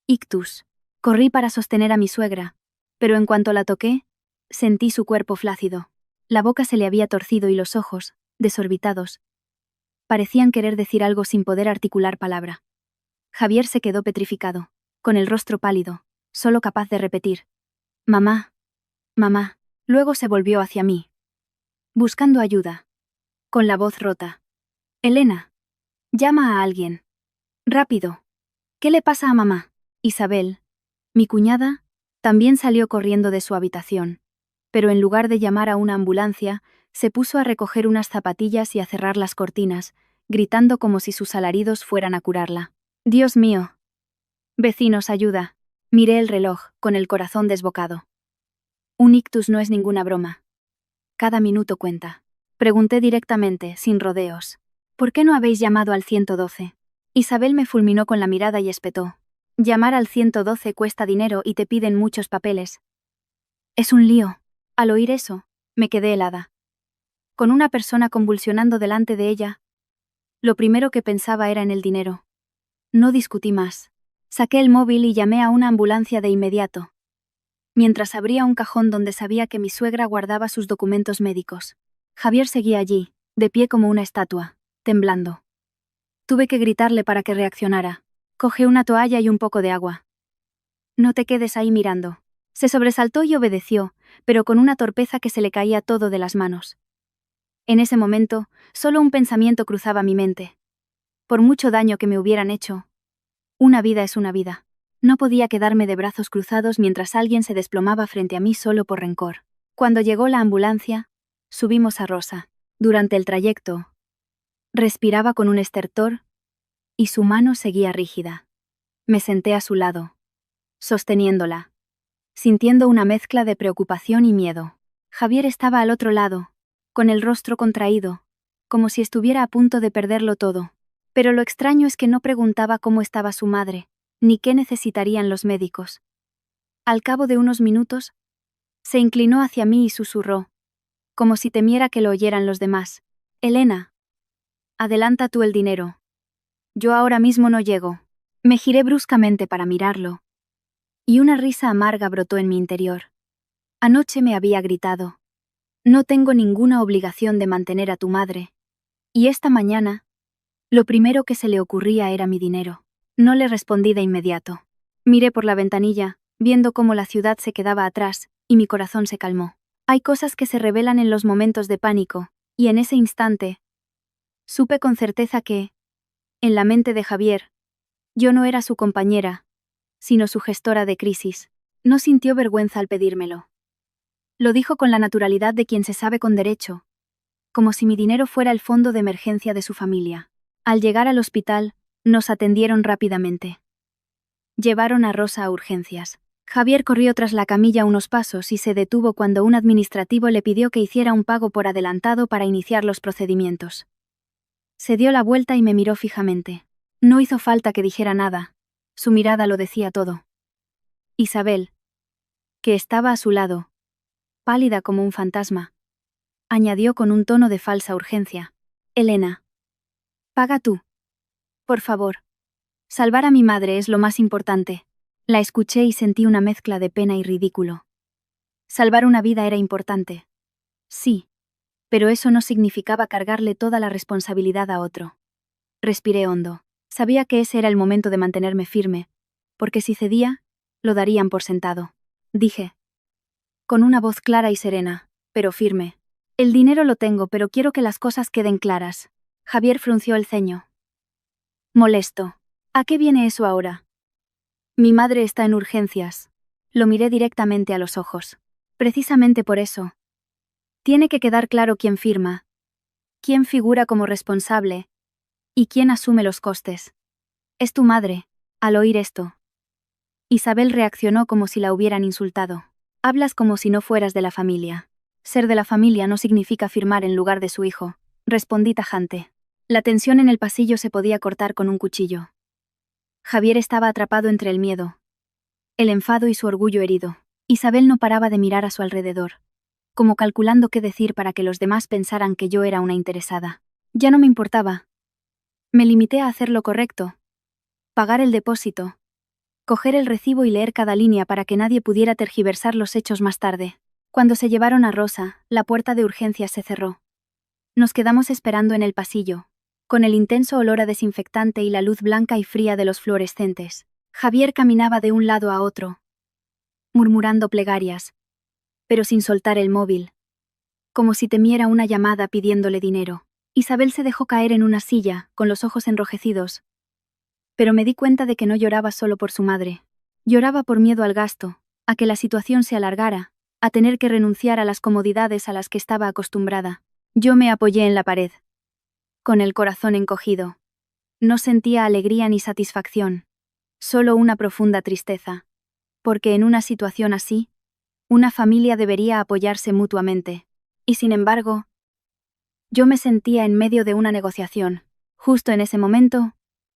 ictus. Corrí para sostener a mi suegra, pero en cuanto la toqué, sentí su cuerpo flácido. La boca se le había torcido y los ojos, desorbitados, parecían querer decir algo sin poder articular palabra. Javier se quedó petrificado, con el rostro pálido, solo capaz de repetir: «Mamá, mamá». Luego se volvió hacia mí, buscando ayuda, con la voz rota: «Elena, llama a alguien. Rápido. ¿Qué le pasa a mamá?». Isabel, mi cuñada, también salió corriendo de su habitación, pero en lugar de llamar a una ambulancia, se puso a recoger unas zapatillas y a cerrar las cortinas, gritando como si sus alaridos fueran a curarla. «Dios mío. Vecinos, ayuda». Miré el reloj, con el corazón desbocado. Un ictus no es ninguna broma. Cada minuto cuenta. Pregunté directamente, sin rodeos: «¿Por qué no habéis llamado al 112? Isabel me fulminó con la mirada y espetó: «Llamar al 112 cuesta dinero y te piden muchos papeles. Es un lío». Al oír eso, me quedé helada. Con una persona convulsionando delante de ella, lo primero que pensaba era en el dinero. No discutí más. Saqué el móvil y llamé a una ambulancia de inmediato, mientras abría un cajón donde sabía que mi suegra guardaba sus documentos médicos. Javier seguía allí, de pie como una estatua, temblando. Tuve que gritarle para que reaccionara: «Coge una toalla y un poco de agua. No te quedes ahí mirando». Se sobresaltó y obedeció, pero con una torpeza que se le caía todo de las manos. En ese momento, solo un pensamiento cruzaba mi mente. Por mucho daño que me hubieran hecho, una vida es una vida. No podía quedarme de brazos cruzados mientras alguien se desplomaba frente a mí solo por rencor. Cuando llegó la ambulancia, subimos a Rosa. Durante el trayecto, respiraba con un estertor, y su mano seguía rígida. Me senté a su lado, sosteniéndola, sintiendo una mezcla de preocupación y miedo. Javier estaba al otro lado, con el rostro contraído, como si estuviera a punto de perderlo todo. Pero lo extraño es que no preguntaba cómo estaba su madre, ni qué necesitarían los médicos. Al cabo de unos minutos, se inclinó hacia mí y susurró, como si temiera que lo oyeran los demás: «Elena, adelanta tú el dinero. Yo ahora mismo no llego». Me giré bruscamente para mirarlo, y una risa amarga brotó en mi interior. Anoche me había gritado: «No tengo ninguna obligación de mantener a tu madre». Y esta mañana, lo primero que se le ocurría era mi dinero. No le respondí de inmediato. Miré por la ventanilla, viendo cómo la ciudad se quedaba atrás, y mi corazón se calmó. Hay cosas que se revelan en los momentos de pánico, y en ese instante, supe con certeza que, en la mente de Javier, yo no era su compañera, sino su gestora de crisis. No sintió vergüenza al pedírmelo. Lo dijo con la naturalidad de quien se sabe con derecho, como si mi dinero fuera el fondo de emergencia de su familia. Al llegar al hospital, nos atendieron rápidamente. Llevaron a Rosa a urgencias. Javier corrió tras la camilla unos pasos y se detuvo cuando un administrativo le pidió que hiciera un pago por adelantado para iniciar los procedimientos. Se dio la vuelta y me miró fijamente. No hizo falta que dijera nada. Su mirada lo decía todo. Isabel, que estaba a su lado, pálida como un fantasma, añadió con un tono de falsa urgencia. Elena. Paga tú. Por favor. Salvar a mi madre es lo más importante. La escuché y sentí una mezcla de pena y ridículo. Salvar una vida era importante. Sí. Pero eso no significaba cargarle toda la responsabilidad a otro. Respiré hondo. Sabía que ese era el momento de mantenerme firme, porque si cedía, lo darían por sentado. Dije, con una voz clara y serena, pero firme. El dinero lo tengo, pero quiero que las cosas queden claras. Javier frunció el ceño. Molesto. ¿A qué viene eso ahora? Mi madre está en urgencias. Lo miré directamente a los ojos. Precisamente por eso. Tiene que quedar claro quién firma, quién figura como responsable, y quién asume los costes. Es tu madre. Al oír esto, Isabel reaccionó como si la hubieran insultado. Hablas como si no fueras de la familia. Ser de la familia no significa firmar en lugar de su hijo, respondí tajante. La tensión en el pasillo se podía cortar con un cuchillo. Javier estaba atrapado entre el miedo, el enfado y su orgullo herido. Isabel no paraba de mirar a su alrededor, como calculando qué decir para que los demás pensaran que yo era una interesada. Ya no me importaba. Me limité a hacer lo correcto. Pagar el depósito. Coger el recibo y leer cada línea para que nadie pudiera tergiversar los hechos más tarde. Cuando se llevaron a Rosa, la puerta de urgencias se cerró. Nos quedamos esperando en el pasillo, con el intenso olor a desinfectante y la luz blanca y fría de los fluorescentes. Javier caminaba de un lado a otro, murmurando plegarias, pero sin soltar el móvil, como si temiera una llamada pidiéndole dinero. Isabel se dejó caer en una silla, con los ojos enrojecidos, pero me di cuenta de que no lloraba solo por su madre. Lloraba por miedo al gasto, a que la situación se alargara, a tener que renunciar a las comodidades a las que estaba acostumbrada. Yo me apoyé en la pared, con el corazón encogido. No sentía alegría ni satisfacción, solo una profunda tristeza, porque en una situación así, una familia debería apoyarse mutuamente. Y sin embargo, yo me sentía en medio de una negociación. Justo en ese momento,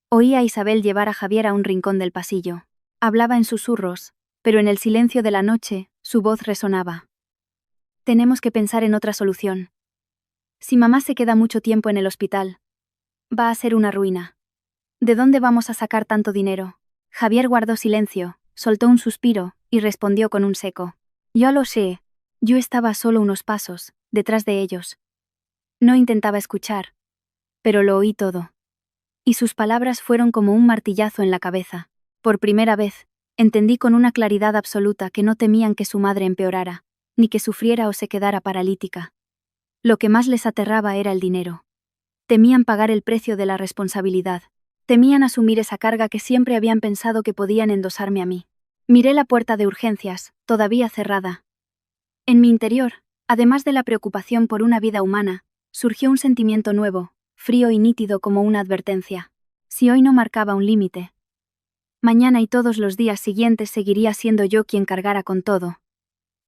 oí a Isabel llevar a Javier a un rincón del pasillo. Hablaba en susurros, pero en el silencio de la noche, su voz resonaba. Tenemos que pensar en otra solución. Si mamá se queda mucho tiempo en el hospital, va a ser una ruina. ¿De dónde vamos a sacar tanto dinero? Javier guardó silencio, soltó un suspiro, y respondió con un seco. Yo lo sé. Yo estaba solo unos pasos, detrás de ellos. No intentaba escuchar, pero lo oí todo. Y sus palabras fueron como un martillazo en la cabeza. Por primera vez, entendí con una claridad absoluta que no temían que su madre empeorara, ni que sufriera o se quedara paralítica. Lo que más les aterraba era el dinero. Temían pagar el precio de la responsabilidad. Temían asumir esa carga que siempre habían pensado que podían endosarme a mí. Miré la puerta de urgencias, todavía cerrada. En mi interior, además de la preocupación por una vida humana, surgió un sentimiento nuevo, frío y nítido como una advertencia. Si hoy no marcaba un límite, mañana y todos los días siguientes seguiría siendo yo quien cargara con todo,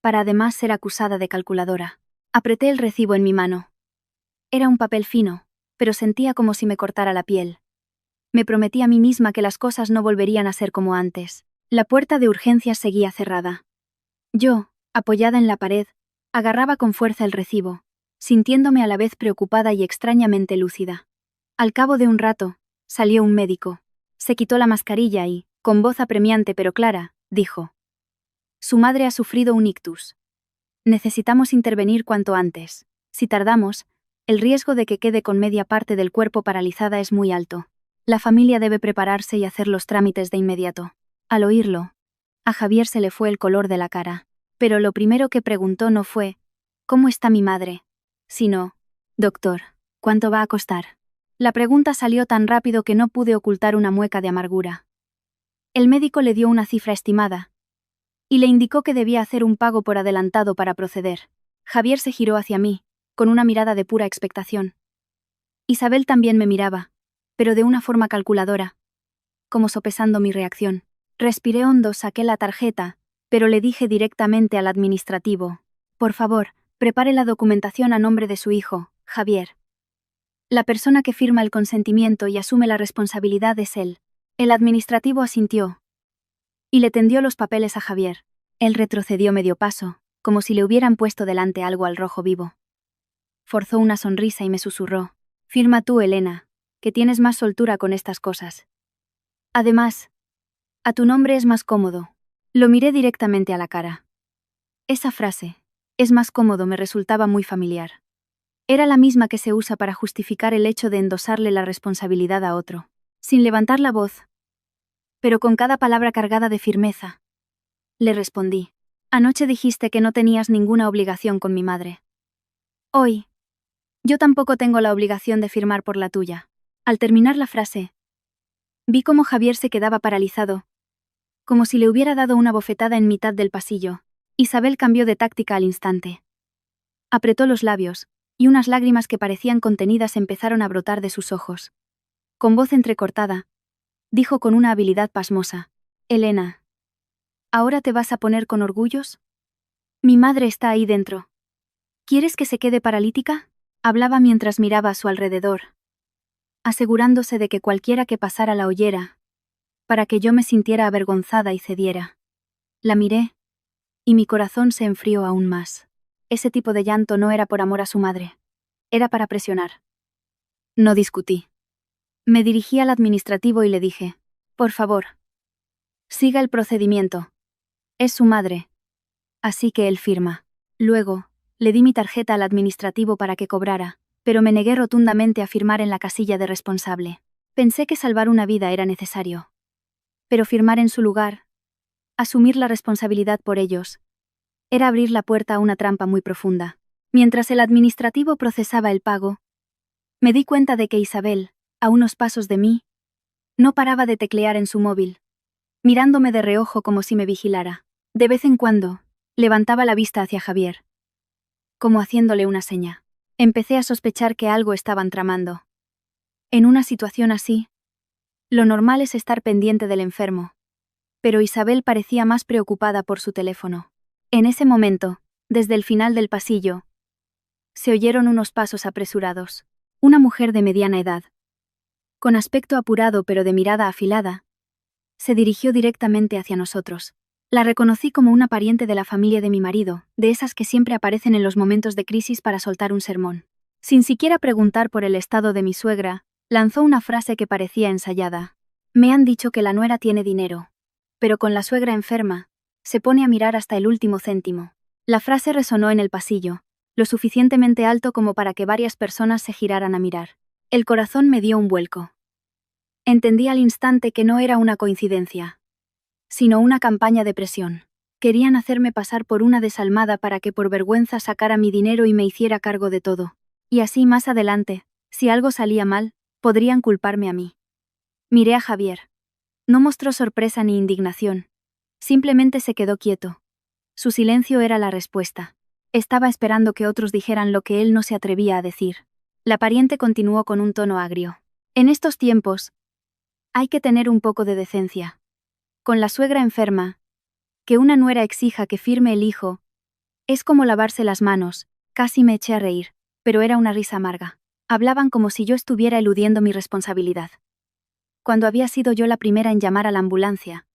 para además ser acusada de calculadora. Apreté el recibo en mi mano. Era un papel fino, pero sentía como si me cortara la piel. Me prometí a mí misma que las cosas no volverían a ser como antes. La puerta de urgencias seguía cerrada. Yo, apoyada en la pared, agarraba con fuerza el recibo, sintiéndome a la vez preocupada y extrañamente lúcida. Al cabo de un rato, salió un médico. Se quitó la mascarilla y, con voz apremiante pero clara, dijo: Su madre ha sufrido un ictus. Necesitamos intervenir cuanto antes. Si tardamos, el riesgo de que quede con media parte del cuerpo paralizada es muy alto. La familia debe prepararse y hacer los trámites de inmediato. Al oírlo, a Javier se le fue el color de la cara. Pero lo primero que preguntó no fue, ¿cómo está mi madre?, sino, doctor, ¿cuánto va a costar? La pregunta salió tan rápido que no pude ocultar una mueca de amargura. El médico le dio una cifra estimada y le indicó que debía hacer un pago por adelantado para proceder. Javier se giró hacia mí, con una mirada de pura expectación. Isabel también me miraba, pero de una forma calculadora, como sopesando mi reacción. Respiré hondo, saqué la tarjeta, pero le dije directamente al administrativo, por favor, prepare la documentación a nombre de su hijo, Javier. La persona que firma el consentimiento y asume la responsabilidad es él. El administrativo asintió y le tendió los papeles a Javier. Él retrocedió medio paso, como si le hubieran puesto delante algo al rojo vivo. Forzó una sonrisa y me susurró, firma tú, Elena, que tienes más soltura con estas cosas. Además, a tu nombre es más cómodo. Lo miré directamente a la cara. Esa frase, es más cómodo, me resultaba muy familiar. Era la misma que se usa para justificar el hecho de endosarle la responsabilidad a otro, sin levantar la voz, pero con cada palabra cargada de firmeza. Le respondí, anoche dijiste que no tenías ninguna obligación con mi madre. Hoy, yo tampoco tengo la obligación de firmar por la tuya. Al terminar la frase, vi cómo Javier se quedaba paralizado, como si le hubiera dado una bofetada en mitad del pasillo. Isabel cambió de táctica al instante. Apretó los labios, y unas lágrimas que parecían contenidas empezaron a brotar de sus ojos. Con voz entrecortada, dijo con una habilidad pasmosa, Elena, ¿ahora te vas a poner con orgullos? Mi madre está ahí dentro. ¿Quieres que se quede paralítica? Hablaba mientras miraba a su alrededor, asegurándose de que cualquiera que pasara la oyera, para que yo me sintiera avergonzada y cediera. La miré, y mi corazón se enfrió aún más. Ese tipo de llanto no era por amor a su madre. Era para presionar. No discutí. Me dirigí al administrativo y le dije, por favor, siga el procedimiento. Es su madre. Así que él firma. Luego, le di mi tarjeta al administrativo para que cobrara, pero me negué rotundamente a firmar en la casilla de responsable. Pensé que salvar una vida era necesario. Pero firmar en su lugar, asumir la responsabilidad por ellos, era abrir la puerta a una trampa muy profunda. Mientras el administrativo procesaba el pago, me di cuenta de que Isabel, a unos pasos de mí, no paraba de teclear en su móvil, mirándome de reojo como si me vigilara. De vez en cuando, levantaba la vista hacia Javier, como haciéndole una seña. Empecé a sospechar que algo estaban tramando. En una situación así, lo normal es estar pendiente del enfermo, pero Isabel parecía más preocupada por su teléfono. En ese momento, desde el final del pasillo, se oyeron unos pasos apresurados. Una mujer de mediana edad, con aspecto apurado pero de mirada afilada, se dirigió directamente hacia nosotros. La reconocí como una pariente de la familia de mi marido, de esas que siempre aparecen en los momentos de crisis para soltar un sermón. Sin siquiera preguntar por el estado de mi suegra, lanzó una frase que parecía ensayada. Me han dicho que la nuera tiene dinero, pero con la suegra enferma, se pone a mirar hasta el último céntimo. La frase resonó en el pasillo, lo suficientemente alto como para que varias personas se giraran a mirar. El corazón me dio un vuelco. Entendí al instante que no era una coincidencia, sino una campaña de presión. Querían hacerme pasar por una desalmada para que por vergüenza sacara mi dinero y me hiciera cargo de todo. Y así más adelante, si algo salía mal, podrían culparme a mí. Miré a Javier. No mostró sorpresa ni indignación. Simplemente se quedó quieto. Su silencio era la respuesta. Estaba esperando que otros dijeran lo que él no se atrevía a decir. La pariente continuó con un tono agrio. En estos tiempos, hay que tener un poco de decencia. Con la suegra enferma, que una nuera exija que firme el hijo, es como lavarse las manos. Casi me eché a reír, pero era una risa amarga. Hablaban como si yo estuviera eludiendo mi responsabilidad. Cuando había sido yo la primera en llamar a la ambulancia,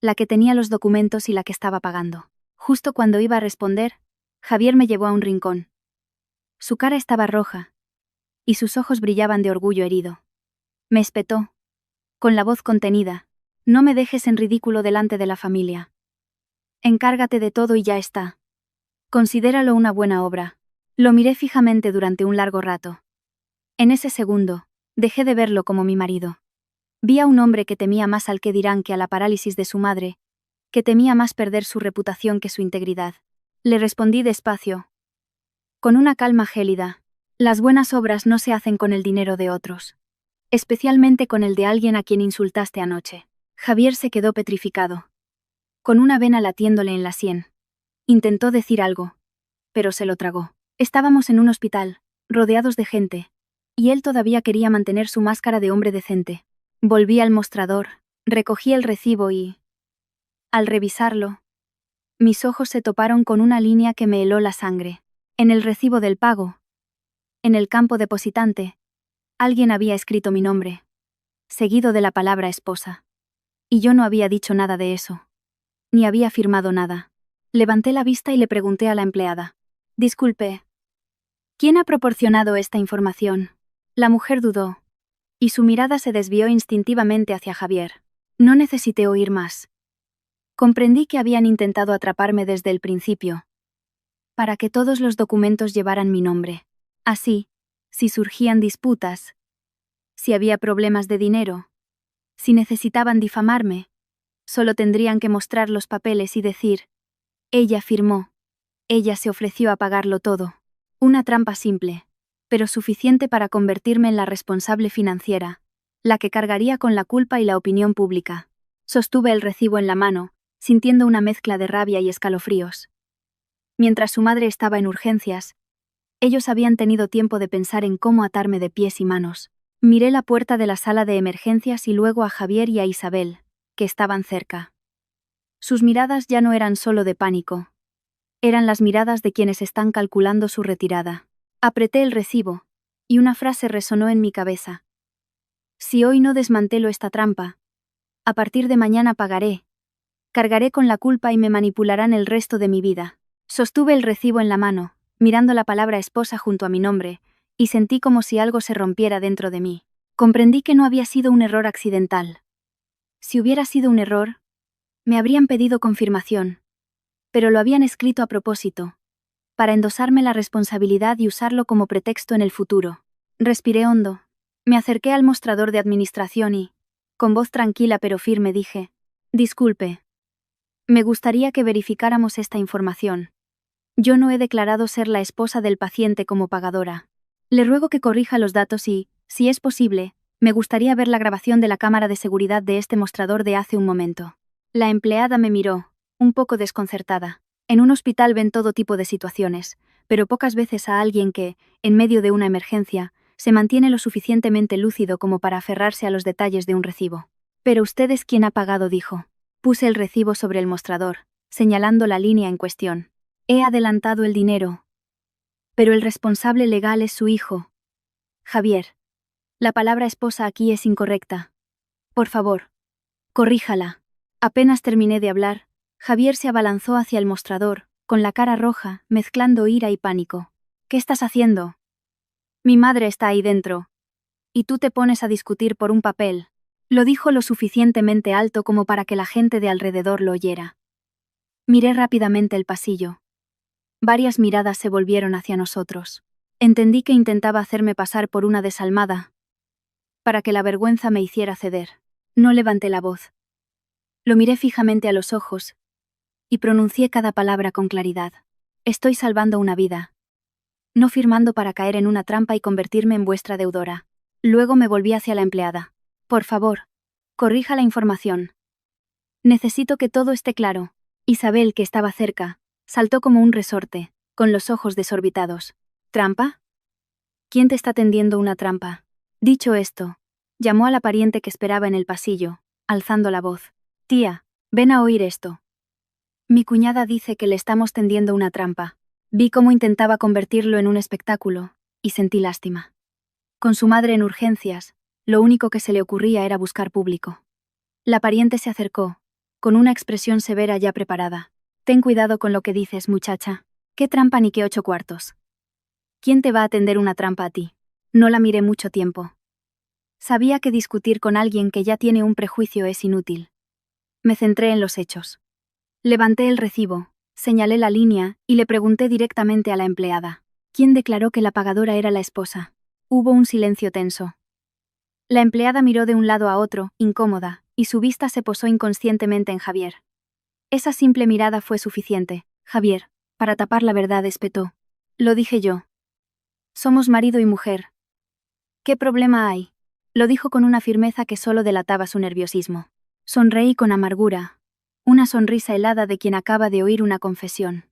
la que tenía los documentos y la que estaba pagando. Justo cuando iba a responder, Javier me llevó a un rincón. Su cara estaba roja, y sus ojos brillaban de orgullo herido. Me espetó, con la voz contenida, no me dejes en ridículo delante de la familia. Encárgate de todo y ya está. Considéralo una buena obra. Lo miré fijamente durante un largo rato. En ese segundo, dejé de verlo como mi marido. Vi a un hombre que temía más al que dirán que a la parálisis de su madre, que temía más perder su reputación que su integridad. Le respondí despacio, con una calma gélida. Las buenas obras no se hacen con el dinero de otros. Especialmente con el de alguien a quien insultaste anoche. Javier se quedó petrificado, con una vena latiéndole en la sien. Intentó decir algo, pero se lo tragó. Estábamos en un hospital, rodeados de gente, y él todavía quería mantener su máscara de hombre decente. Volví al mostrador, recogí el recibo y, al revisarlo, mis ojos se toparon con una línea que me heló la sangre. En el recibo del pago, en el campo depositante, alguien había escrito mi nombre, seguido de la palabra esposa. Y yo no había dicho nada de eso. Ni había firmado nada. Levanté la vista y le pregunté a la empleada. Disculpe, ¿quién ha proporcionado esta información? La mujer dudó, y su mirada se desvió instintivamente hacia Javier. No necesité oír más. Comprendí que habían intentado atraparme desde el principio, para que todos los documentos llevaran mi nombre. Así, si surgían disputas, si había problemas de dinero, si necesitaban difamarme, solo tendrían que mostrar los papeles y decir, ella firmó, ella se ofreció a pagarlo todo. Una trampa simple, pero suficiente para convertirme en la responsable financiera, la que cargaría con la culpa y la opinión pública. Sostuve el recibo en la mano, sintiendo una mezcla de rabia y escalofríos. Mientras su madre estaba en urgencias, ellos habían tenido tiempo de pensar en cómo atarme de pies y manos. Miré la puerta de la sala de emergencias y luego a Javier y a Isabel, que estaban cerca. Sus miradas ya no eran solo de pánico. Eran las miradas de quienes están calculando su retirada. Apreté el recibo, y una frase resonó en mi cabeza. Si hoy no desmantelo esta trampa, a partir de mañana pagaré. Cargaré con la culpa y me manipularán el resto de mi vida. Sostuve el recibo en la mano, mirando la palabra esposa junto a mi nombre, y sentí como si algo se rompiera dentro de mí. Comprendí que no había sido un error accidental. Si hubiera sido un error, me habrían pedido confirmación. Pero lo habían escrito a propósito, para endosarme la responsabilidad y usarlo como pretexto en el futuro. Respiré hondo, me acerqué al mostrador de administración y, con voz tranquila pero firme dije, disculpe. Me gustaría que verificáramos esta información. Yo no he declarado ser la esposa del paciente como pagadora. Le ruego que corrija los datos y, si es posible, me gustaría ver la grabación de la cámara de seguridad de este mostrador de hace un momento. La empleada me miró, un poco desconcertada. En un hospital ven todo tipo de situaciones, pero pocas veces a alguien que, en medio de una emergencia, se mantiene lo suficientemente lúcido como para aferrarse a los detalles de un recibo. Pero usted es quien ha pagado, dijo. Puse el recibo sobre el mostrador, señalando la línea en cuestión. He adelantado el dinero. Pero el responsable legal es su hijo. Javier. La palabra esposa aquí es incorrecta. Por favor, corríjala. Apenas terminé de hablar, Javier se abalanzó hacia el mostrador, con la cara roja, mezclando ira y pánico. ¿Qué estás haciendo? Mi madre está ahí dentro. Y tú te pones a discutir por un papel. Lo dijo lo suficientemente alto como para que la gente de alrededor lo oyera. Miré rápidamente el pasillo. Varias miradas se volvieron hacia nosotros. Entendí que intentaba hacerme pasar por una desalmada, para que la vergüenza me hiciera ceder. No levanté la voz. Lo miré fijamente a los ojos, y pronuncié cada palabra con claridad. Estoy salvando una vida. No firmando para caer en una trampa y convertirme en vuestra deudora. Luego me volví hacia la empleada. Por favor, corrija la información. Necesito que todo esté claro. Isabel, que estaba cerca, saltó como un resorte, con los ojos desorbitados. ¿Trampa? ¿Quién te está tendiendo una trampa? Dicho esto, llamó a la pariente que esperaba en el pasillo, alzando la voz. Tía, ven a oír esto. Mi cuñada dice que le estamos tendiendo una trampa. Vi cómo intentaba convertirlo en un espectáculo, y sentí lástima. Con su madre en urgencias, lo único que se le ocurría era buscar público. La pariente se acercó, con una expresión severa ya preparada. Ten cuidado con lo que dices, muchacha. ¿Qué trampa ni qué 8 cuartos? ¿Quién te va a tender una trampa a ti? No la miré mucho tiempo. Sabía que discutir con alguien que ya tiene un prejuicio es inútil. Me centré en los hechos. Levanté el recibo, señalé la línea y le pregunté directamente a la empleada. ¿Quién declaró que la pagadora era la esposa? Hubo un silencio tenso. La empleada miró de un lado a otro, incómoda, y su vista se posó inconscientemente en Javier. Esa simple mirada fue suficiente. Javier, para tapar la verdad, espetó. Lo dije yo. Somos marido y mujer. ¿Qué problema hay? Lo dijo con una firmeza que solo delataba su nerviosismo. Sonreí con amargura, una sonrisa helada de quien acaba de oír una confesión.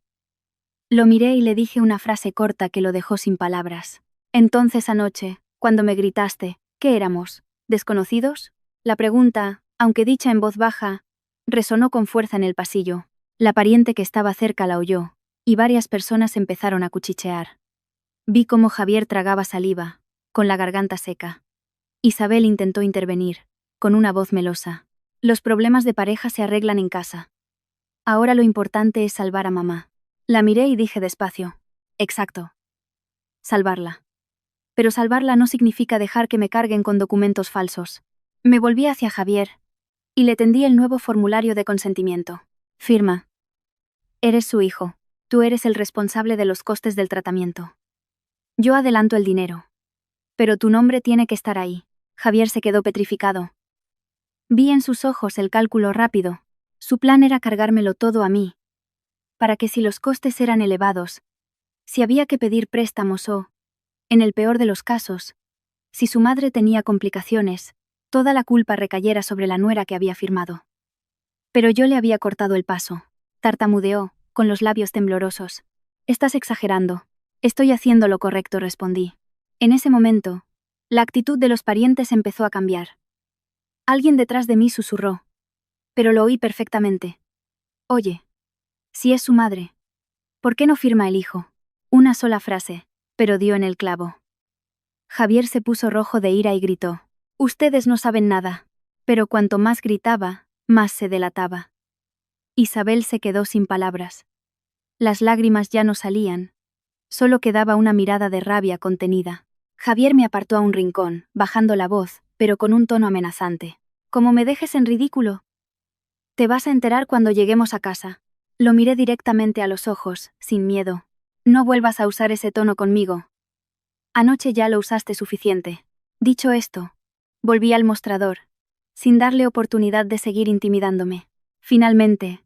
Lo miré y le dije una frase corta que lo dejó sin palabras. Entonces anoche, cuando me gritaste, ¿qué éramos? ¿Desconocidos? La pregunta, aunque dicha en voz baja, resonó con fuerza en el pasillo. La pariente que estaba cerca la oyó, y varias personas empezaron a cuchichear. Vi cómo Javier tragaba saliva, con la garganta seca. Isabel intentó intervenir, con una voz melosa. Los problemas de pareja se arreglan en casa. Ahora lo importante es salvar a mamá. La miré y dije despacio. Exacto. Salvarla. Pero salvarla no significa dejar que me carguen con documentos falsos. Me volví hacia Javier, y le tendí el nuevo formulario de consentimiento. Firma. Eres su hijo. Tú eres el responsable de los costes del tratamiento. Yo adelanto el dinero. Pero tu nombre tiene que estar ahí. Javier se quedó petrificado. Vi en sus ojos el cálculo rápido. Su plan era cargármelo todo a mí. Para que si los costes eran elevados, si había que pedir préstamos o, en el peor de los casos, si su madre tenía complicaciones, toda la culpa recayera sobre la nuera que había firmado. Pero yo le había cortado el paso. Tartamudeó, con los labios temblorosos. Estás exagerando. Estoy haciendo lo correcto, respondí. En ese momento, la actitud de los parientes empezó a cambiar. Alguien detrás de mí susurró. Pero lo oí perfectamente. Oye, si es su madre, ¿por qué no firma el hijo? Una sola frase, pero dio en el clavo. Javier se puso rojo de ira y gritó. Ustedes no saben nada. Pero cuanto más gritaba, más se delataba. Isabel se quedó sin palabras. Las lágrimas ya no salían. Solo quedaba una mirada de rabia contenida. Javier me apartó a un rincón, bajando la voz, pero con un tono amenazante. Como me dejes en ridículo, te vas a enterar cuando lleguemos a casa. Lo miré directamente a los ojos, sin miedo. No vuelvas a usar ese tono conmigo. Anoche ya lo usaste suficiente. Dicho esto, volví al mostrador, sin darle oportunidad de seguir intimidándome. Finalmente,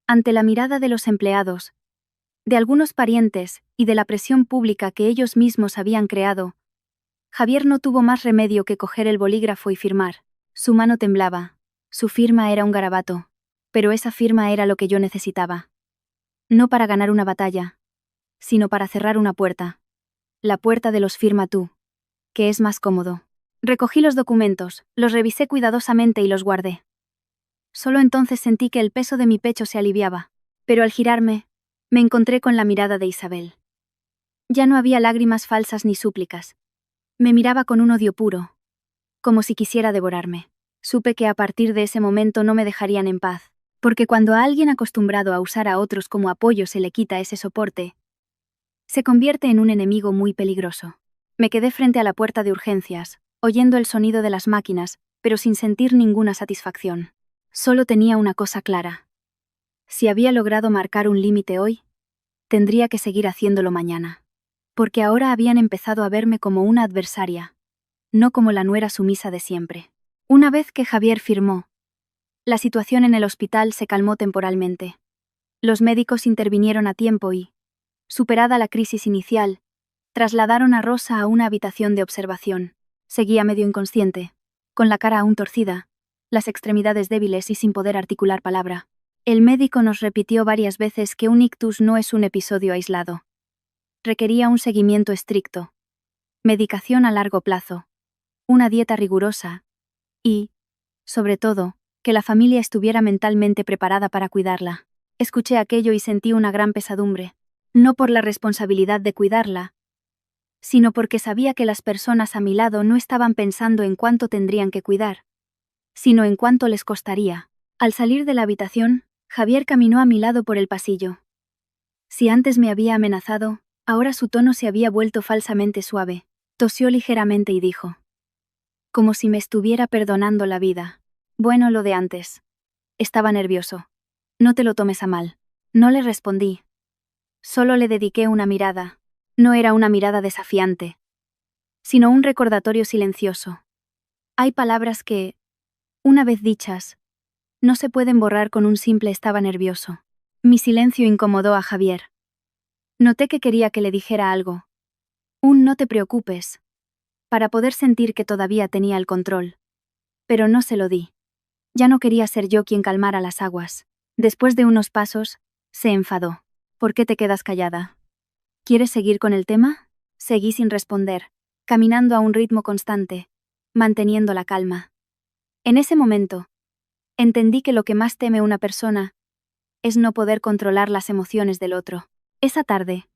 ante la mirada de los empleados, de algunos parientes y de la presión pública que ellos mismos habían creado, Javier no tuvo más remedio que coger el bolígrafo y firmar. Su mano temblaba. Su firma era un garabato, pero esa firma era lo que yo necesitaba. No para ganar una batalla, sino para cerrar una puerta. La puerta de los firma tú, que es más cómodo. Recogí los documentos, los revisé cuidadosamente y los guardé. Solo entonces sentí que el peso de mi pecho se aliviaba, pero al girarme, me encontré con la mirada de Isabel. Ya no había lágrimas falsas ni súplicas. Me miraba con un odio puro, como si quisiera devorarme. Supe que a partir de ese momento no me dejarían en paz, porque cuando a alguien acostumbrado a usar a otros como apoyo se le quita ese soporte, se convierte en un enemigo muy peligroso. Me quedé frente a la puerta de urgencias, oyendo el sonido de las máquinas, pero sin sentir ninguna satisfacción. Solo tenía una cosa clara. Si había logrado marcar un límite hoy, tendría que seguir haciéndolo mañana. Porque ahora habían empezado a verme como una adversaria, no como la nuera sumisa de siempre. Una vez que Javier firmó, la situación en el hospital se calmó temporalmente. Los médicos intervinieron a tiempo y, superada la crisis inicial, trasladaron a Rosa a una habitación de observación. Seguía medio inconsciente, con la cara aún torcida, las extremidades débiles y sin poder articular palabra. El médico nos repitió varias veces que un ictus no es un episodio aislado. Requería un seguimiento estricto, medicación a largo plazo, una dieta rigurosa y, sobre todo, que la familia estuviera mentalmente preparada para cuidarla. Escuché aquello y sentí una gran pesadumbre, no por la responsabilidad de cuidarla, sino porque sabía que las personas a mi lado no estaban pensando en cuánto tendrían que cuidar, sino en cuánto les costaría. Al salir de la habitación, Javier caminó a mi lado por el pasillo. Si antes me había amenazado, ahora su tono se había vuelto falsamente suave. Tosió ligeramente y dijo, como si me estuviera perdonando la vida. Bueno, lo de antes. Estaba nervioso. No te lo tomes a mal. No le respondí. Solo le dediqué una mirada. No era una mirada desafiante, sino un recordatorio silencioso. Hay palabras que, una vez dichas, no se pueden borrar con un simple estaba nervioso. Mi silencio incomodó a Javier. Noté que quería que le dijera algo. Un no te preocupes. Para poder sentir que todavía tenía el control. Pero no se lo di. Ya no quería ser yo quien calmara las aguas. Después de unos pasos, se enfadó. ¿Por qué te quedas callada? ¿Quieres seguir con el tema? Seguí sin responder, caminando a un ritmo constante, manteniendo la calma. En ese momento, entendí que lo que más teme una persona es no poder controlar las emociones del otro. Esa tarde,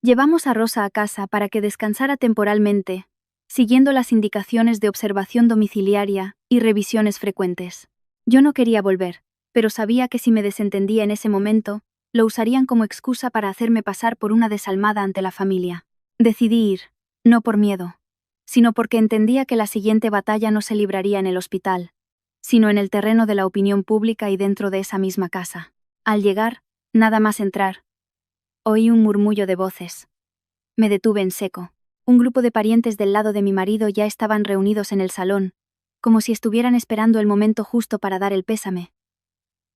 llevamos a Rosa a casa para que descansara temporalmente, siguiendo las indicaciones de observación domiciliaria y revisiones frecuentes. Yo no quería volver, pero sabía que si me desentendía en ese momento, lo usarían como excusa para hacerme pasar por una desalmada ante la familia. Decidí ir, no por miedo, sino porque entendía que la siguiente batalla no se libraría en el hospital, sino en el terreno de la opinión pública y dentro de esa misma casa. Al llegar, nada más entrar, oí un murmullo de voces. Me detuve en seco. Un grupo de parientes del lado de mi marido ya estaban reunidos en el salón, como si estuvieran esperando el momento justo para dar el pésame.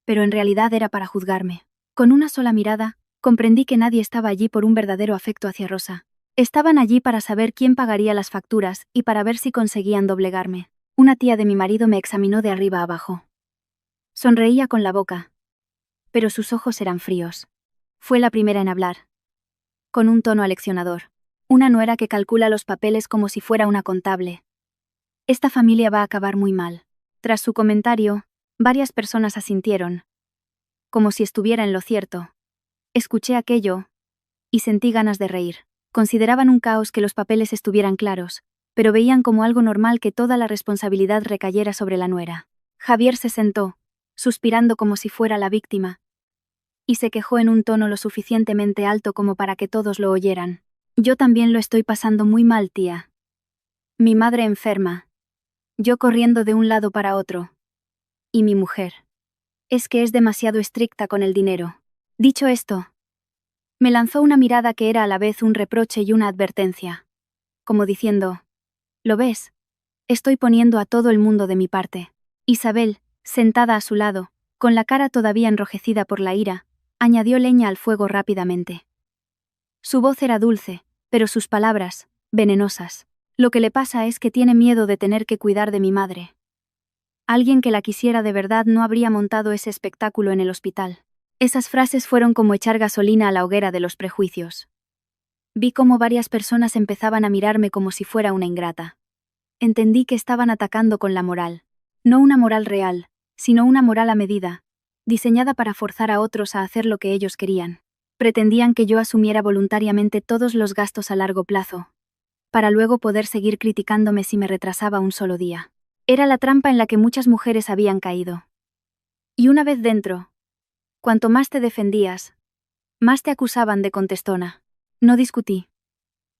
Pero en realidad era para juzgarme. Con una sola mirada, comprendí que nadie estaba allí por un verdadero afecto hacia Rosa. Estaban allí para saber quién pagaría las facturas y para ver si conseguían doblegarme. Una tía de mi marido me examinó de arriba a abajo. Sonreía con la boca, pero sus ojos eran fríos. Fue la primera en hablar, con un tono aleccionador. Una nuera que calcula los papeles como si fuera una contable. Esta familia va a acabar muy mal. Tras su comentario, varias personas asintieron, como si estuviera en lo cierto. Escuché aquello y sentí ganas de reír. Consideraban un caos que los papeles estuvieran claros, pero veían como algo normal que toda la responsabilidad recayera sobre la nuera. Javier se sentó, suspirando como si fuera la víctima, y se quejó en un tono lo suficientemente alto como para que todos lo oyeran. Yo también lo estoy pasando muy mal, tía. Mi madre enferma. Yo corriendo de un lado para otro. Y mi mujer. Es que es demasiado estricta con el dinero. Dicho esto, me lanzó una mirada que era a la vez un reproche y una advertencia. Como diciendo, ¿lo ves? Estoy poniendo a todo el mundo de mi parte. Isabel, sentada a su lado, con la cara todavía enrojecida por la ira, añadió leña al fuego rápidamente. Su voz era dulce, pero sus palabras, venenosas. Lo que le pasa es que tiene miedo de tener que cuidar de mi madre. Alguien que la quisiera de verdad no habría montado ese espectáculo en el hospital. Esas frases fueron como echar gasolina a la hoguera de los prejuicios. Vi cómo varias personas empezaban a mirarme como si fuera una ingrata. Entendí que estaban atacando con la moral. No una moral real, sino una moral a medida, diseñada para forzar a otros a hacer lo que ellos querían. Pretendían que yo asumiera voluntariamente todos los gastos a largo plazo, para luego poder seguir criticándome si me retrasaba un solo día. Era la trampa en la que muchas mujeres habían caído. Y una vez dentro, cuanto más te defendías, más te acusaban de contestona. No discutí.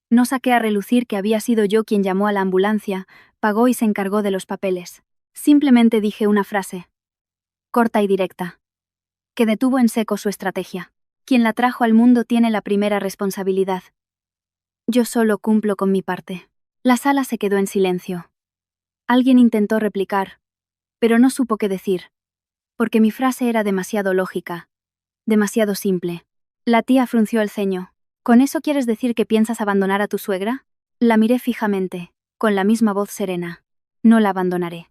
No saqué a relucir que había sido yo quien llamó a la ambulancia, pagó y se encargó de los papeles. Simplemente dije una frase, corta y directa, que detuvo en seco su estrategia. Quien la trajo al mundo tiene la primera responsabilidad. Yo solo cumplo con mi parte. La sala se quedó en silencio. Alguien intentó replicar, pero no supo qué decir, porque mi frase era demasiado lógica, demasiado simple. La tía frunció el ceño. ¿Con eso quieres decir que piensas abandonar a tu suegra? La miré fijamente, con la misma voz serena. No la abandonaré.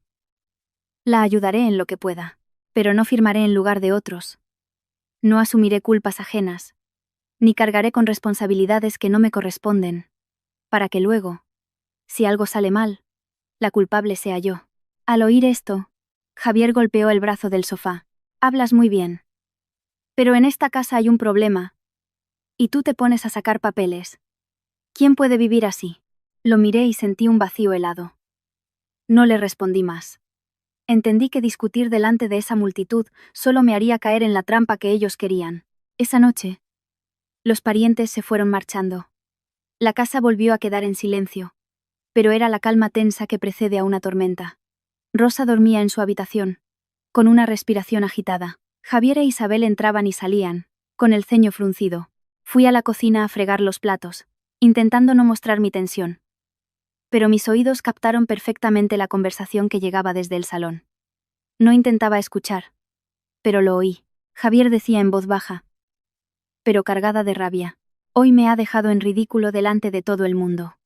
La ayudaré en lo que pueda, pero no firmaré en lugar de otros. No asumiré culpas ajenas, ni cargaré con responsabilidades que no me corresponden, para que luego, si algo sale mal, la culpable sea yo. Al oír esto, Javier golpeó el brazo del sofá. Hablas muy bien. Pero en esta casa hay un problema. Y tú te pones a sacar papeles. ¿Quién puede vivir así? Lo miré y sentí un vacío helado. No le respondí más. Entendí que discutir delante de esa multitud solo me haría caer en la trampa que ellos querían. Esa noche, los parientes se fueron marchando. La casa volvió a quedar en silencio, pero era la calma tensa que precede a una tormenta. Rosa dormía en su habitación, con una respiración agitada. Javier e Isabel entraban y salían, con el ceño fruncido. Fui a la cocina a fregar los platos, intentando no mostrar mi tensión. pero mis oídos captaron perfectamente la conversación que llegaba desde el salón. No intentaba escuchar, pero lo oí. Javier decía en voz baja, pero cargada de rabia: hoy me ha dejado en ridículo delante de todo el mundo.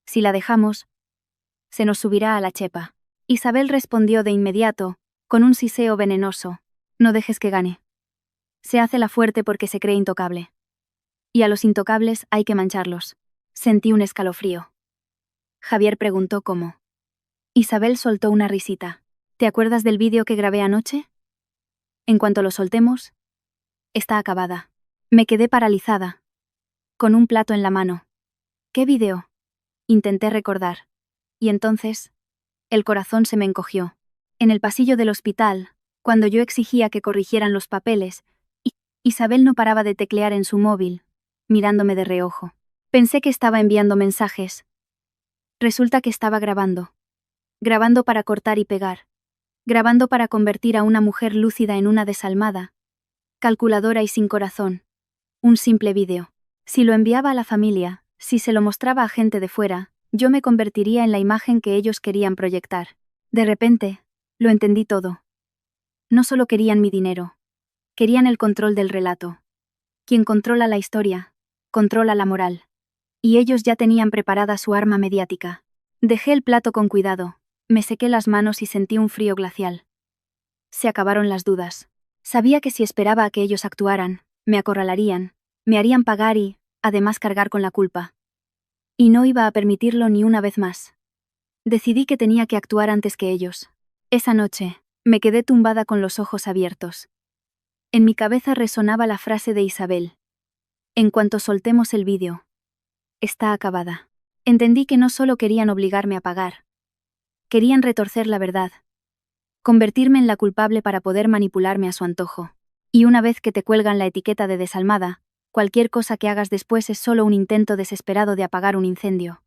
Si la dejamos, se nos subirá a la chepa. Isabel respondió de inmediato, con un siseo venenoso: no dejes que gane. Se hace la fuerte porque se cree intocable. Y a los intocables hay que mancharlos. Sentí un escalofrío. Javier preguntó cómo. Isabel soltó una risita. ¿Te acuerdas del vídeo que grabé anoche? En cuanto lo soltemos, está acabada. Me quedé paralizada, con un plato en la mano. ¿Qué vídeo? Intenté recordar. Y entonces, el corazón se me encogió. En el pasillo del hospital, cuando yo exigía que corrigieran los papeles, Isabel no paraba de teclear en su móvil, mirándome de reojo. Pensé que estaba enviando mensajes. Resulta que estaba grabando. Grabando para cortar y pegar. Grabando para convertir a una mujer lúcida en una desalmada, calculadora y sin corazón. Un simple vídeo. Si lo enviaba a la familia, si se lo mostraba a gente de fuera, yo me convertiría en la imagen que ellos querían proyectar. De repente, lo entendí todo. No solo querían mi dinero. Querían el control del relato. Quien controla la historia, controla la moral. Y ellos ya tenían preparada su arma mediática. Dejé el plato con cuidado, me sequé las manos y sentí un frío glacial. Se acabaron las dudas. Sabía que si esperaba a que ellos actuaran, me acorralarían, me harían pagar y, además, cargar con la culpa. Y no iba a permitirlo ni una vez más. Decidí que tenía que actuar antes que ellos. Esa noche, me quedé tumbada con los ojos abiertos. En mi cabeza resonaba la frase de Isabel: en cuanto soltemos el vídeo, está acabada. Entendí que no solo querían obligarme a pagar. Querían retorcer la verdad. Convertirme en la culpable para poder manipularme a su antojo. Y una vez que te cuelgan la etiqueta de desalmada, cualquier cosa que hagas después es solo un intento desesperado de apagar un incendio.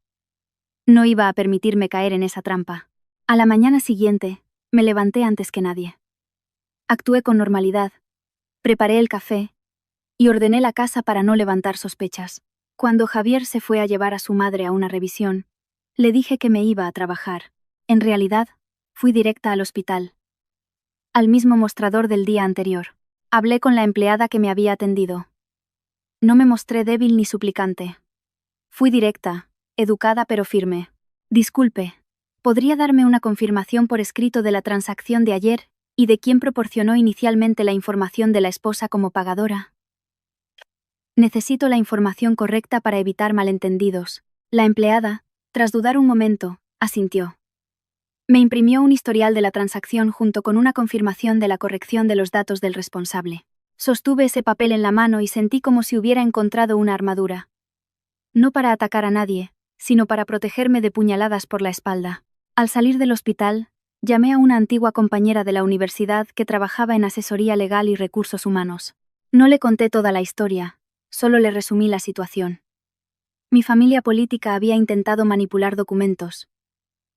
No iba a permitirme caer en esa trampa. A la mañana siguiente, me levanté antes que nadie. Actué con normalidad. Preparé el café y ordené la casa para no levantar sospechas. Cuando Javier se fue a llevar a su madre a una revisión, le dije que me iba a trabajar. En realidad, fui directa al hospital. Al mismo mostrador del día anterior. Hablé con la empleada que me había atendido. No me mostré débil ni suplicante. Fui directa, educada pero firme. Disculpe, ¿podría darme una confirmación por escrito de la transacción de ayer y de quién proporcionó inicialmente la información de la esposa como pagadora? Necesito la información correcta para evitar malentendidos. La empleada, tras dudar un momento, asintió. Me imprimió un historial de la transacción junto con una confirmación de la corrección de los datos del responsable. Sostuve ese papel en la mano y sentí como si hubiera encontrado una armadura. No para atacar a nadie, sino para protegerme de puñaladas por la espalda. Al salir del hospital, llamé a una antigua compañera de la universidad que trabajaba en asesoría legal y recursos humanos. No le conté toda la historia, solo le resumí la situación. Mi familia política había intentado manipular documentos.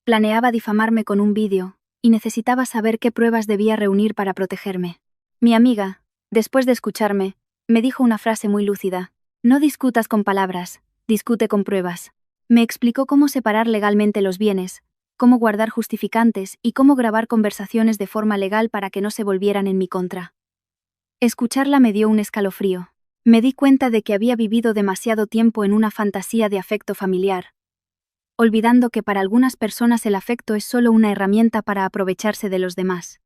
Planeaba difamarme con un vídeo, y necesitaba saber qué pruebas debía reunir para protegerme. Mi amiga, después de escucharme, me dijo una frase muy lúcida: no discutas con palabras, discute con pruebas. Me explicó cómo separar legalmente los bienes, cómo guardar justificantes y cómo grabar conversaciones de forma legal para que no se volvieran en mi contra. Escucharla me dio un escalofrío. Me di cuenta de que había vivido demasiado tiempo en una fantasía de afecto familiar, olvidando que para algunas personas el afecto es solo una herramienta para aprovecharse de los demás.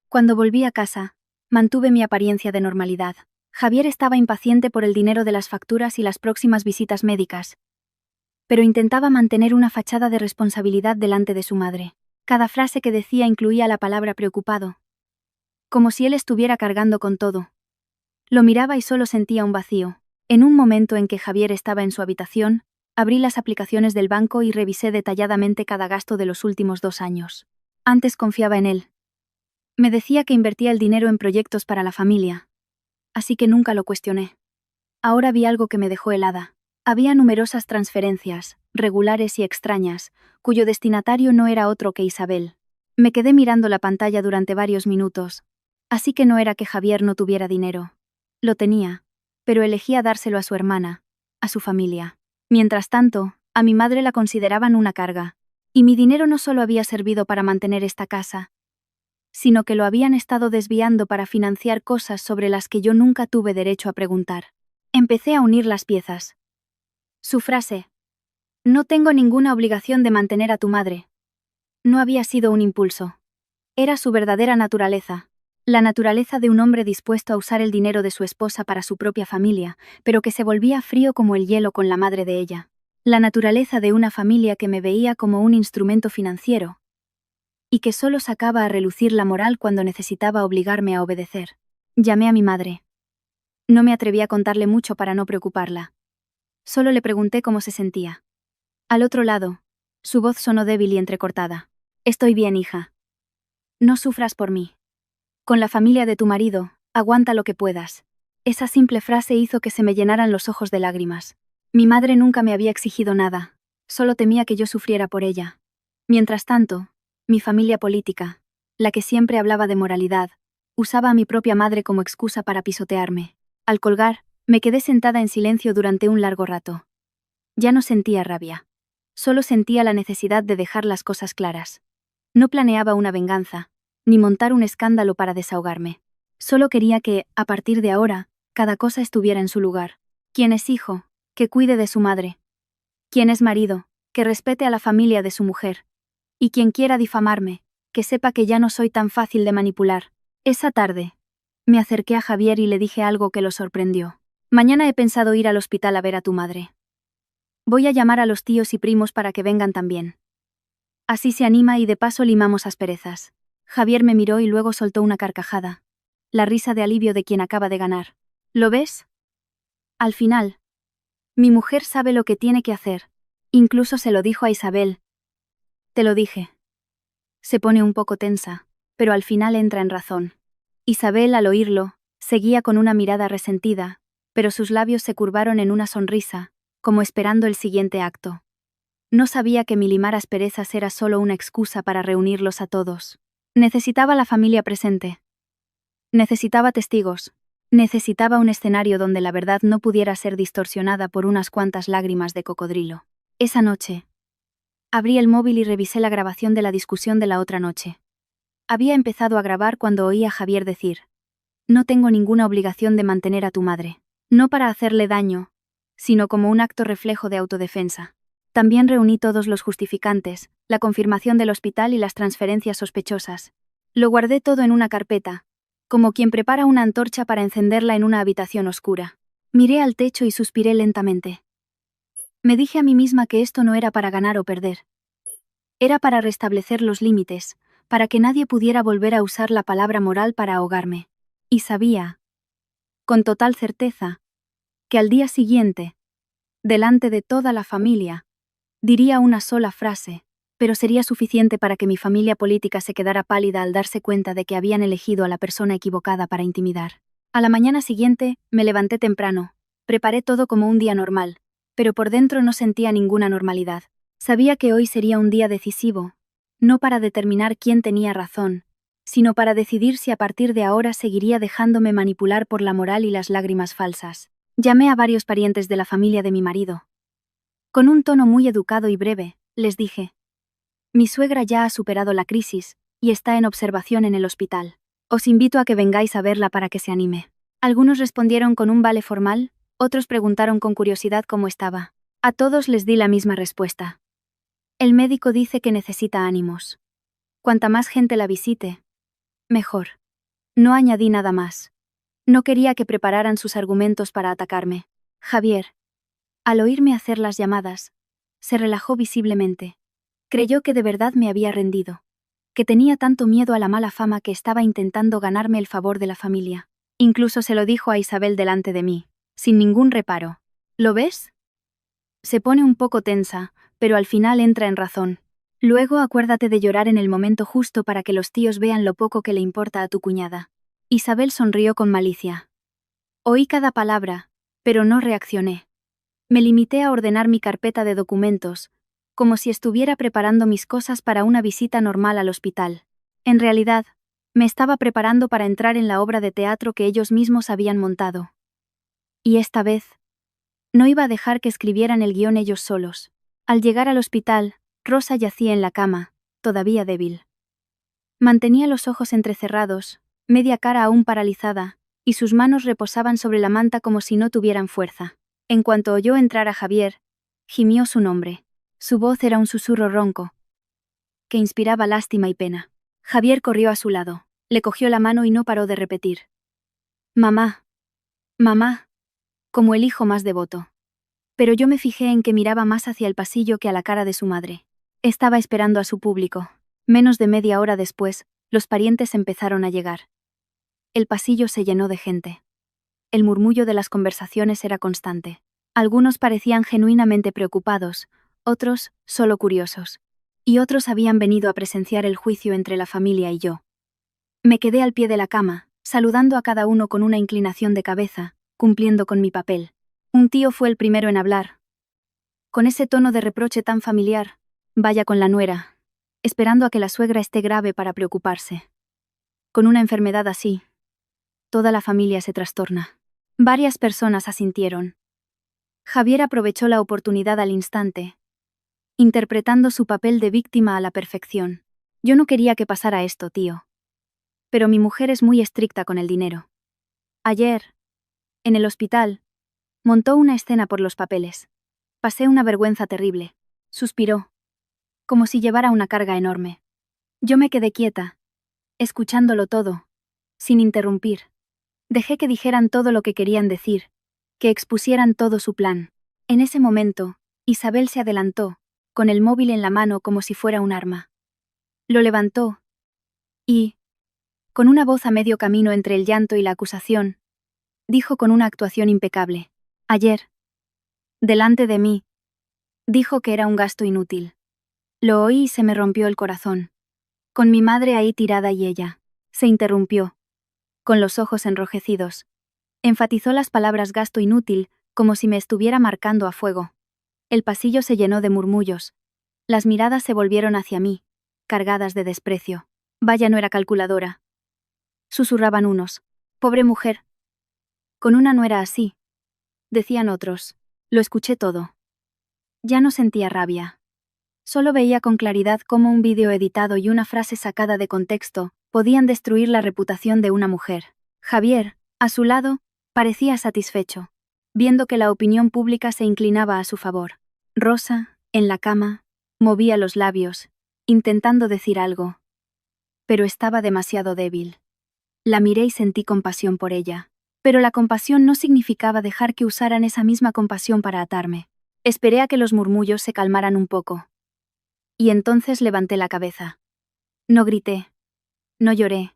Cuando volví a casa, mantuve mi apariencia de normalidad. Javier estaba impaciente por el dinero de las facturas y las próximas visitas médicas, pero intentaba mantener una fachada de responsabilidad delante de su madre. Cada frase que decía incluía la palabra preocupado, como si él estuviera cargando con todo. Lo miraba y solo sentía un vacío. En un momento en que Javier estaba en su habitación, abrí las aplicaciones del banco y revisé detalladamente cada gasto de los últimos 2 años. Antes confiaba en él. Me decía que invertía el dinero en proyectos para la familia, así que nunca lo cuestioné. Ahora vi algo que me dejó helada. Había numerosas transferencias, regulares y extrañas, cuyo destinatario no era otro que Isabel. Me quedé mirando la pantalla durante varios minutos. Así que no era que Javier no tuviera dinero. Lo tenía, pero elegía dárselo a su hermana, a su familia. Mientras tanto, A mi madre la consideraban una carga. Y mi dinero no solo había servido para mantener esta casa, sino que lo habían estado desviando para financiar cosas sobre las que yo nunca tuve derecho a preguntar. Empecé a unir las piezas. Su frase: "No tengo ninguna obligación de mantener a tu madre", no había sido un impulso. Era su verdadera naturaleza. La naturaleza de un hombre dispuesto a usar el dinero de su esposa para su propia familia, pero que se volvía frío como el hielo con la madre de ella. La naturaleza de una familia que me veía como un instrumento financiero, y que solo sacaba a relucir la moral cuando necesitaba obligarme a obedecer. Llamé a mi madre. No me atreví a contarle mucho para no preocuparla. Solo le pregunté cómo se sentía. Al otro lado, su voz sonó débil y entrecortada. «Estoy bien, hija. No sufras por mí. Con la familia de tu marido, aguanta lo que puedas». Esa simple frase hizo que se me llenaran los ojos de lágrimas. Mi madre nunca me había exigido nada, solo temía que yo sufriera por ella. Mientras tanto, mi familia política, la que siempre hablaba de moralidad, usaba a mi propia madre como excusa para pisotearme. Al colgar, me quedé sentada en silencio durante un largo rato. Ya no sentía rabia. Solo sentía la necesidad de dejar las cosas claras. No planeaba una venganza, ni montar un escándalo para desahogarme. Solo quería que, a partir de ahora, cada cosa estuviera en su lugar. Quien es hijo, que cuide de su madre. Quien es marido, que respete a la familia de su mujer. Y quien quiera difamarme, que sepa que ya no soy tan fácil de manipular. Esa tarde, me acerqué a Javier y le dije algo que lo sorprendió. «Mañana he pensado ir al hospital a ver a tu madre. Voy a llamar a los tíos y primos para que vengan también. Así se anima y de paso limamos asperezas». Javier me miró y luego soltó una carcajada. La risa de alivio de quien acaba de ganar. «¿Lo ves? Al final, mi mujer sabe lo que tiene que hacer». Incluso se lo dijo a Isabel. «Te lo dije». Se pone un poco tensa, pero al final entra en razón. Isabel, al oírlo, seguía con una mirada resentida, pero sus labios se curvaron en una sonrisa, como esperando el siguiente acto. No sabía que mi limar asperezas era solo una excusa para reunirlos a todos. Necesitaba la familia presente. Necesitaba testigos. Necesitaba un escenario donde la verdad no pudiera ser distorsionada por unas cuantas lágrimas de cocodrilo. Esa noche, abrí el móvil y revisé la grabación de la discusión de la otra noche. Había empezado a grabar cuando oí a Javier decir: «No tengo ninguna obligación de mantener a tu madre. No para hacerle daño, sino como un acto reflejo de autodefensa». También reuní todos los justificantes, la confirmación del hospital y las transferencias sospechosas. Lo guardé todo en una carpeta, como quien prepara una antorcha para encenderla en una habitación oscura. Miré al techo y suspiré lentamente. Me dije a mí misma que esto no era para ganar o perder. Era para restablecer los límites, para que nadie pudiera volver a usar la palabra moral para ahogarme. Y sabía, con total certeza, que al día siguiente, delante de toda la familia, diría una sola frase, pero sería suficiente para que mi familia política se quedara pálida al darse cuenta de que habían elegido a la persona equivocada para intimidar. A la mañana siguiente, me levanté temprano, preparé todo como un día normal, pero por dentro no sentía ninguna normalidad. Sabía que hoy sería un día decisivo, no para determinar quién tenía razón, sino para decidir si a partir de ahora seguiría dejándome manipular por la moral y las lágrimas falsas. Llamé a varios parientes de la familia de mi marido. Con un tono muy educado y breve, les dije: «Mi suegra ya ha superado la crisis y está en observación en el hospital. Os invito a que vengáis a verla para que se anime». Algunos respondieron con un vale formal, otros preguntaron con curiosidad cómo estaba. A todos les di la misma respuesta. «El médico dice que necesita ánimos. Cuanta más gente la visite, mejor». No añadí nada más. No quería que prepararan sus argumentos para atacarme. Javier, al oírme hacer las llamadas, se relajó visiblemente. Creyó que de verdad me había rendido, que tenía tanto miedo a la mala fama que estaba intentando ganarme el favor de la familia. Incluso se lo dijo a Isabel delante de mí, sin ningún reparo. «¿Lo ves?». Se pone un poco tensa, pero al final entra en razón. «Luego acuérdate de llorar en el momento justo para que los tíos vean lo poco que le importa a tu cuñada». Isabel sonrió con malicia. Oí cada palabra, pero no reaccioné. Me limité a ordenar mi carpeta de documentos, como si estuviera preparando mis cosas para una visita normal al hospital. En realidad, me estaba preparando para entrar en la obra de teatro que ellos mismos habían montado. Y esta vez, no iba a dejar que escribieran el guión ellos solos. Al llegar al hospital, Rosa yacía en la cama, todavía débil. Mantenía los ojos entrecerrados, media cara aún paralizada, y sus manos reposaban sobre la manta como si no tuvieran fuerza. En cuanto oyó entrar a Javier, gimió su nombre. Su voz era un susurro ronco, que inspiraba lástima y pena. Javier corrió a su lado, le cogió la mano y no paró de repetir: «Mamá, mamá», como el hijo más devoto. Pero yo me fijé en que miraba más hacia el pasillo que a la cara de su madre. Estaba esperando a su público. Menos de media hora después, los parientes empezaron a llegar. El pasillo se llenó de gente. El murmullo de las conversaciones era constante. Algunos parecían genuinamente preocupados, otros solo curiosos. Y otros habían venido a presenciar el juicio entre la familia y yo. Me quedé al pie de la cama, saludando a cada uno con una inclinación de cabeza, cumpliendo con mi papel. Un tío fue el primero en hablar. Con ese tono de reproche tan familiar: «Vaya con la nuera», esperando a que la suegra esté grave para preocuparse. Con una enfermedad así, toda la familia se trastorna. Varias personas asintieron. Javier aprovechó la oportunidad al instante, interpretando su papel de víctima a la perfección. «Yo no quería que pasara esto, tío. Pero mi mujer es muy estricta con el dinero. Ayer, en el hospital, montó una escena por los papeles. Pasé una vergüenza terrible», suspiró, como si llevara una carga enorme. Yo me quedé quieta, escuchándolo todo, sin interrumpir. Dejé que dijeran todo lo que querían decir, que expusieran todo su plan. En ese momento, Isabel se adelantó, con el móvil en la mano como si fuera un arma. Lo levantó y, con una voz a medio camino entre el llanto y la acusación, dijo con una actuación impecable: «Ayer, delante de mí, dijo que era un gasto inútil». Lo oí y se me rompió el corazón. Con mi madre ahí tirada y ella. Se interrumpió, con los ojos enrojecidos. Enfatizó las palabras gasto inútil, como si me estuviera marcando a fuego. El pasillo se llenó de murmullos. Las miradas se volvieron hacia mí, cargadas de desprecio. «Vaya, no era calculadora», susurraban unos. «Pobre mujer. Con una nuera así», decían otros. Lo escuché todo. Ya no sentía rabia. Solo veía con claridad cómo un vídeo editado y una frase sacada de contexto podían destruir la reputación de una mujer. Javier, a su lado, parecía satisfecho, viendo que la opinión pública se inclinaba a su favor. Rosa, en la cama, movía los labios, intentando decir algo. Pero estaba demasiado débil. La miré y sentí compasión por ella. Pero la compasión no significaba dejar que usaran esa misma compasión para atarme. Esperé a que los murmullos se calmaran un poco. Y entonces levanté la cabeza. No grité. No lloré.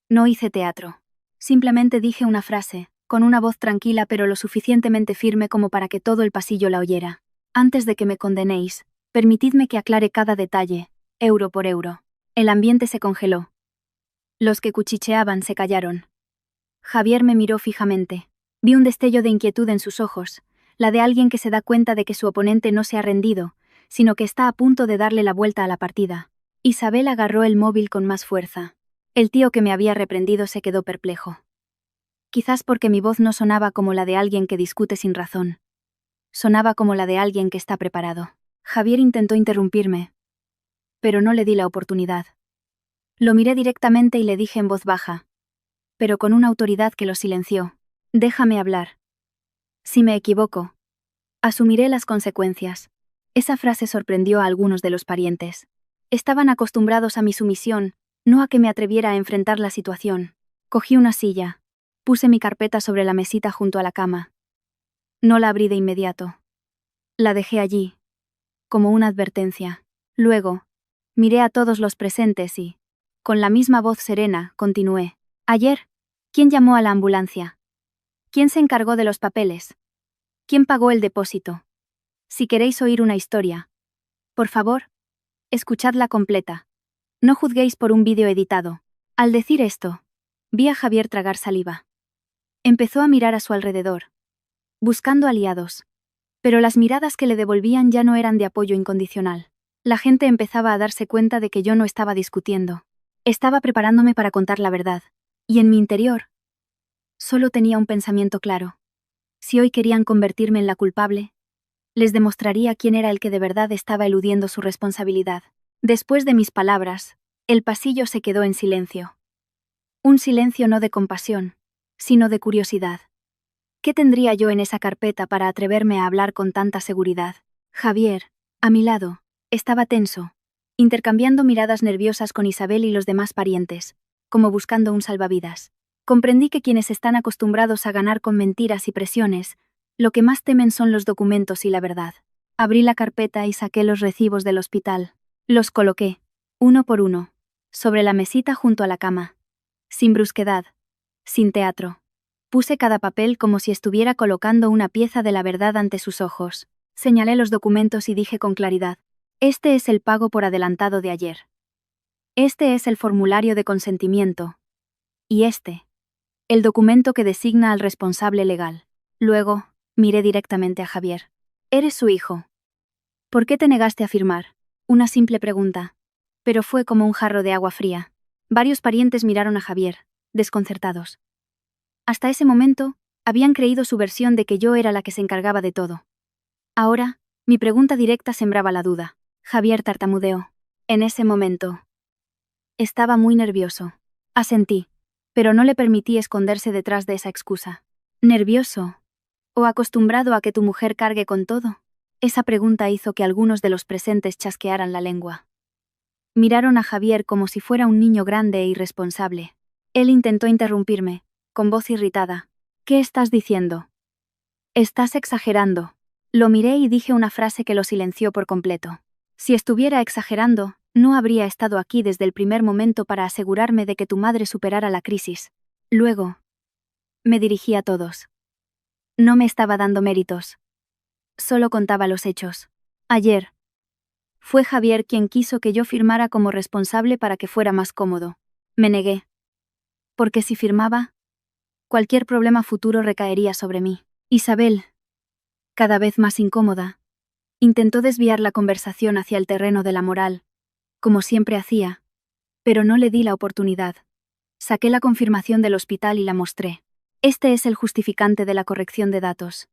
No hice teatro. Simplemente dije una frase, con una voz tranquila pero lo suficientemente firme como para que todo el pasillo la oyera. «Antes de que me condenéis, permitidme que aclare cada detalle, euro por euro». El ambiente se congeló. Los que cuchicheaban se callaron. Javier me miró fijamente. Vi un destello de inquietud en sus ojos, la de alguien que se da cuenta de que su oponente no se ha rendido, sino que está a punto de darle la vuelta a la partida. Isabel agarró el móvil con más fuerza. El tío que me había reprendido se quedó perplejo. Quizás porque mi voz no sonaba como la de alguien que discute sin razón. Sonaba como la de alguien que está preparado. Javier intentó interrumpirme, pero no le di la oportunidad. Lo miré directamente y le dije en voz baja, pero con una autoridad que lo silenció: «Déjame hablar. Si me equivoco, asumiré las consecuencias». Esa frase sorprendió a algunos de los parientes. Estaban acostumbrados a mi sumisión, no a que me atreviera a enfrentar la situación. Cogí una silla. Puse mi carpeta sobre la mesita junto a la cama. No la abrí de inmediato. La dejé allí, como una advertencia. Luego, miré a todos los presentes y, con la misma voz serena, continué: «Ayer, ¿quién llamó a la ambulancia? ¿Quién se encargó de los papeles? ¿Quién pagó el depósito? Si queréis oír una historia, por favor, escuchadla completa. No juzguéis por un vídeo editado». Al decir esto, vi a Javier tragar saliva. Empezó a mirar a su alrededor, buscando aliados. Pero las miradas que le devolvían ya no eran de apoyo incondicional. La gente empezaba a darse cuenta de que yo no estaba discutiendo. Estaba preparándome para contar la verdad. Y en mi interior, solo tenía un pensamiento claro. Si hoy querían convertirme en la culpable, Les demostraría quién era el que de verdad estaba eludiendo su responsabilidad. Después de mis palabras, el pasillo se quedó en silencio. Un silencio no de compasión, sino de curiosidad. ¿Qué tendría yo en esa carpeta para atreverme a hablar con tanta seguridad? Javier, a mi lado, estaba tenso, intercambiando miradas nerviosas con Isabel y los demás parientes, como buscando un salvavidas. Comprendí que quienes están acostumbrados a ganar con mentiras y presiones, lo que más temen son los documentos y la verdad. Abrí la carpeta y saqué los recibos del hospital. Los coloqué, uno por uno, sobre la mesita junto a la cama. Sin brusquedad, sin teatro. Puse cada papel como si estuviera colocando una pieza de la verdad ante sus ojos. Señalé los documentos y dije con claridad: este es el pago por adelantado de ayer. Este es el formulario de consentimiento. Y este, el documento que designa al responsable legal. Luego, miré directamente a Javier. Eres su hijo. ¿Por qué te negaste a firmar? Una simple pregunta. Pero fue como un jarro de agua fría. Varios parientes miraron a Javier, desconcertados. Hasta ese momento, habían creído su versión de que yo era la que se encargaba de todo. Ahora, mi pregunta directa sembraba la duda. Javier tartamudeó. En ese momento. Estaba muy nervioso. Asentí, pero no le permití esconderse detrás de esa excusa. ¿Nervioso? ¿O acostumbrado a que tu mujer cargue con todo? Esa pregunta hizo que algunos de los presentes chasquearan la lengua. Miraron a Javier como si fuera un niño grande e irresponsable. Él intentó interrumpirme, con voz irritada. ¿Qué estás diciendo? Estás exagerando. Lo miré y dije una frase que lo silenció por completo. Si estuviera exagerando, no habría estado aquí desde el primer momento para asegurarme de que tu madre superara la crisis. Luego, me dirigí a todos. No me estaba dando méritos. Solo contaba los hechos. Ayer, fue Javier quien quiso que yo firmara como responsable para que fuera más cómodo. Me negué. Porque si firmaba, cualquier problema futuro recaería sobre mí. Isabel, cada vez más incómoda, intentó desviar la conversación hacia el terreno de la moral, como siempre hacía, pero no le di la oportunidad. Saqué la confirmación del hospital y la mostré. Este es el justificante de la corrección de datos.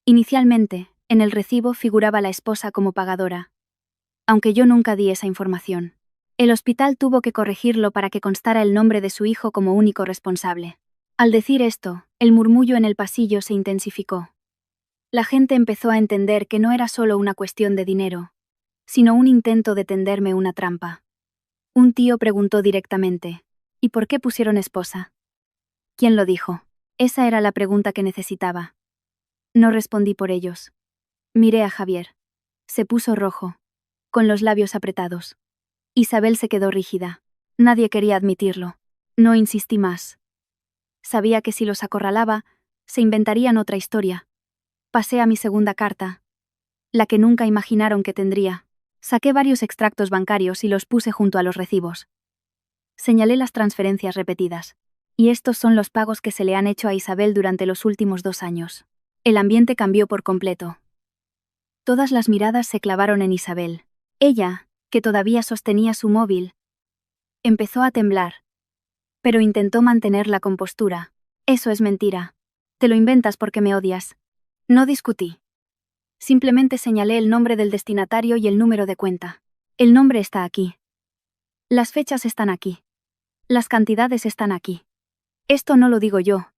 Inicialmente, en el recibo figuraba la esposa como pagadora, aunque yo nunca di esa información. El hospital tuvo que corregirlo para que constara el nombre de su hijo como único responsable. Al decir esto, el murmullo en el pasillo se intensificó. La gente empezó a entender que no era solo una cuestión de dinero, sino un intento de tenderme una trampa. Un tío preguntó directamente: ¿y por qué pusieron esposa? ¿Quién lo dijo? Esa era la pregunta que necesitaba. No respondí por ellos. Miré a Javier. Se puso rojo, con los labios apretados. Isabel se quedó rígida. Nadie quería admitirlo. No insistí más. Sabía que si los acorralaba, se inventarían otra historia. Pasé a mi segunda carta, la que nunca imaginaron que tendría. Saqué varios extractos bancarios y los puse junto a los recibos. Señalé las transferencias repetidas. Y estos son los pagos que se le han hecho a Isabel durante los últimos 2 años. El ambiente cambió por completo. Todas las miradas se clavaron en Isabel. Ella, que todavía sostenía su móvil, empezó a temblar. Pero intentó mantener la compostura. Eso es mentira. Te lo inventas porque me odias. No discutí. Simplemente señalé el nombre del destinatario y el número de cuenta. El nombre está aquí. Las fechas están aquí. Las cantidades están aquí. Esto no lo digo yo.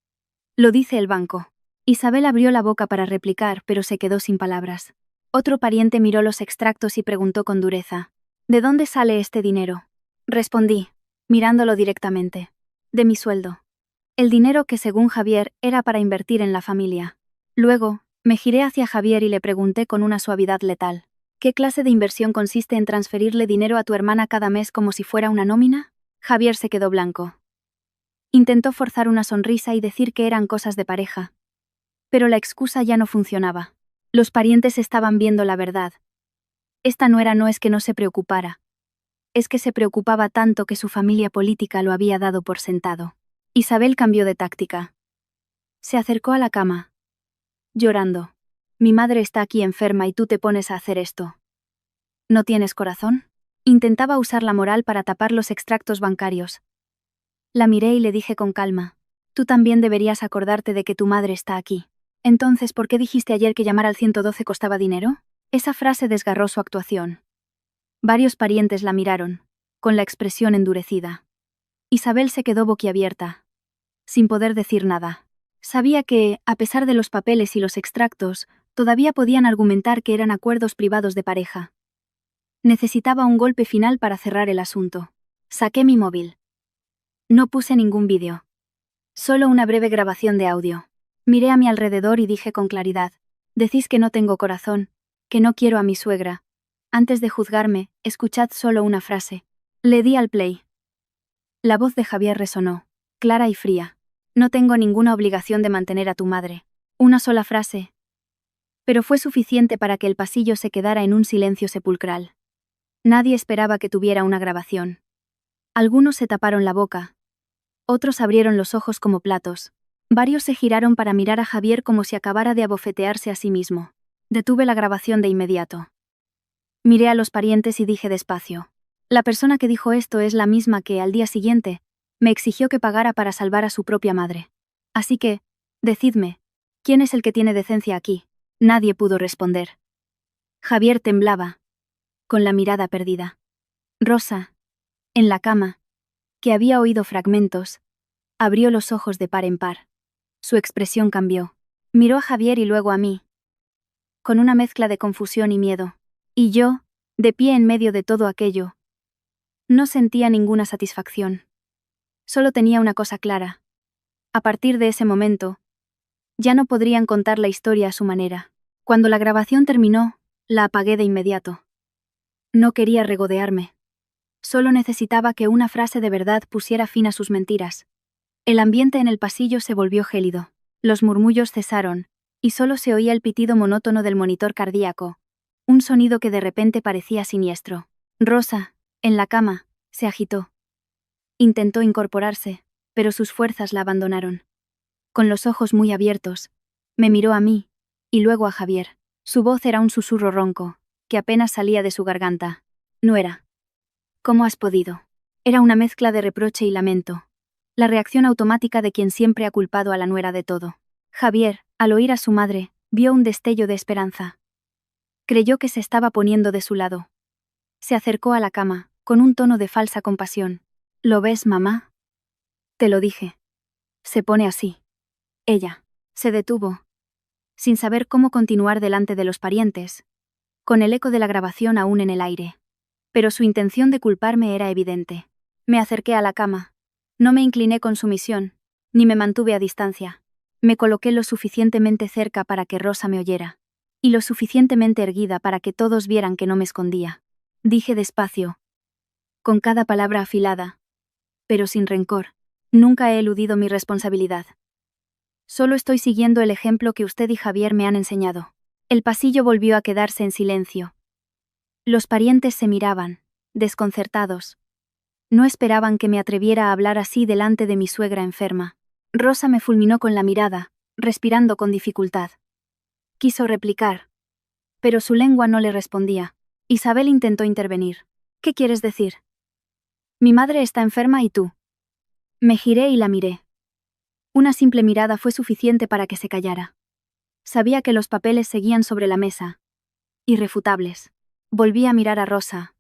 Lo dice el banco. Isabel abrió la boca para replicar, pero se quedó sin palabras. Otro pariente miró los extractos y preguntó con dureza: ¿de dónde sale este dinero? Respondí, mirándolo directamente. De mi sueldo. El dinero que, según Javier, era para invertir en la familia. Luego, me giré hacia Javier y le pregunté con una suavidad letal: ¿qué clase de inversión consiste en transferirle dinero a tu hermana cada mes como si fuera una nómina? Javier se quedó blanco. Intentó forzar una sonrisa y decir que eran cosas de pareja. Pero la excusa ya no funcionaba. Los parientes estaban viendo la verdad. Esta nuera no es que no se preocupara. Es que se preocupaba tanto que su familia política lo había dado por sentado. Isabel cambió de táctica. Se acercó a la cama, llorando. Mi madre está aquí enferma y tú te pones a hacer esto. ¿No tienes corazón? Intentaba usar la moral para tapar los extractos bancarios. La miré y le dije con calma: tú también deberías acordarte de que tu madre está aquí. Entonces, ¿por qué dijiste ayer que llamar al 112 costaba dinero? Esa frase desgarró su actuación. Varios parientes la miraron, con la expresión endurecida. Isabel se quedó boquiabierta, sin poder decir nada. Sabía que, a pesar de los papeles y los extractos, todavía podían argumentar que eran acuerdos privados de pareja. Necesitaba un golpe final para cerrar el asunto. Saqué mi móvil. No puse ningún vídeo. Solo una breve grabación de audio. Miré a mi alrededor y dije con claridad: decís que no tengo corazón, que no quiero a mi suegra. Antes de juzgarme, escuchad solo una frase. Le di al play. La voz de Javier resonó, clara y fría. No tengo ninguna obligación de mantener a tu madre. Una sola frase. Pero fue suficiente para que el pasillo se quedara en un silencio sepulcral. Nadie esperaba que tuviera una grabación. Algunos se taparon la boca. Otros abrieron los ojos como platos. Varios se giraron para mirar a Javier como si acabara de abofetearse a sí mismo. Detuve la grabación de inmediato. Miré a los parientes y dije despacio: la persona que dijo esto es la misma que, al día siguiente, me exigió que pagara para salvar a su propia madre. Así que, decidme, ¿quién es el que tiene decencia aquí? Nadie pudo responder. Javier temblaba, con la mirada perdida. Rosa, en la cama, que había oído fragmentos, abrió los ojos de par en par. Su expresión cambió. Miró a Javier y luego a mí, con una mezcla de confusión y miedo. Y yo, de pie en medio de todo aquello, no sentía ninguna satisfacción. Solo tenía una cosa clara. A partir de ese momento, ya no podrían contar la historia a su manera. Cuando la grabación terminó, la apagué de inmediato. No quería regodearme. Solo necesitaba que una frase de verdad pusiera fin a sus mentiras. El ambiente en el pasillo se volvió gélido. Los murmullos cesaron, y solo se oía el pitido monótono del monitor cardíaco, un sonido que de repente parecía siniestro. Rosa, en la cama, se agitó. Intentó incorporarse, pero sus fuerzas la abandonaron. Con los ojos muy abiertos, me miró a mí, y luego a Javier. Su voz era un susurro ronco, que apenas salía de su garganta. No era. ¿Cómo has podido? Era una mezcla de reproche y lamento. La reacción automática de quien siempre ha culpado a la nuera de todo. Javier, al oír a su madre, vio un destello de esperanza. Creyó que se estaba poniendo de su lado. Se acercó a la cama, con un tono de falsa compasión. ¿Lo ves, mamá? Te lo dije. Se pone así. Ella se detuvo, sin saber cómo continuar delante de los parientes, con el eco de la grabación aún en el aire. Pero su intención de culparme era evidente. Me acerqué a la cama. No me incliné con sumisión, ni me mantuve a distancia. Me coloqué lo suficientemente cerca para que Rosa me oyera, y lo suficientemente erguida para que todos vieran que no me escondía. Dije despacio, con cada palabra afilada, pero sin rencor: nunca he eludido mi responsabilidad. Solo estoy siguiendo el ejemplo que usted y Javier me han enseñado. El pasillo volvió a quedarse en silencio. Los parientes se miraban, desconcertados. No esperaban que me atreviera a hablar así delante de mi suegra enferma. Rosa me fulminó con la mirada, respirando con dificultad. Quiso replicar, pero su lengua no le respondía. Isabel intentó intervenir. ¿Qué quieres decir? Mi madre está enferma y tú. Me giré y la miré. Una simple mirada fue suficiente para que se callara. Sabía que los papeles seguían sobre la mesa, irrefutables. Volví a mirar a Rosa,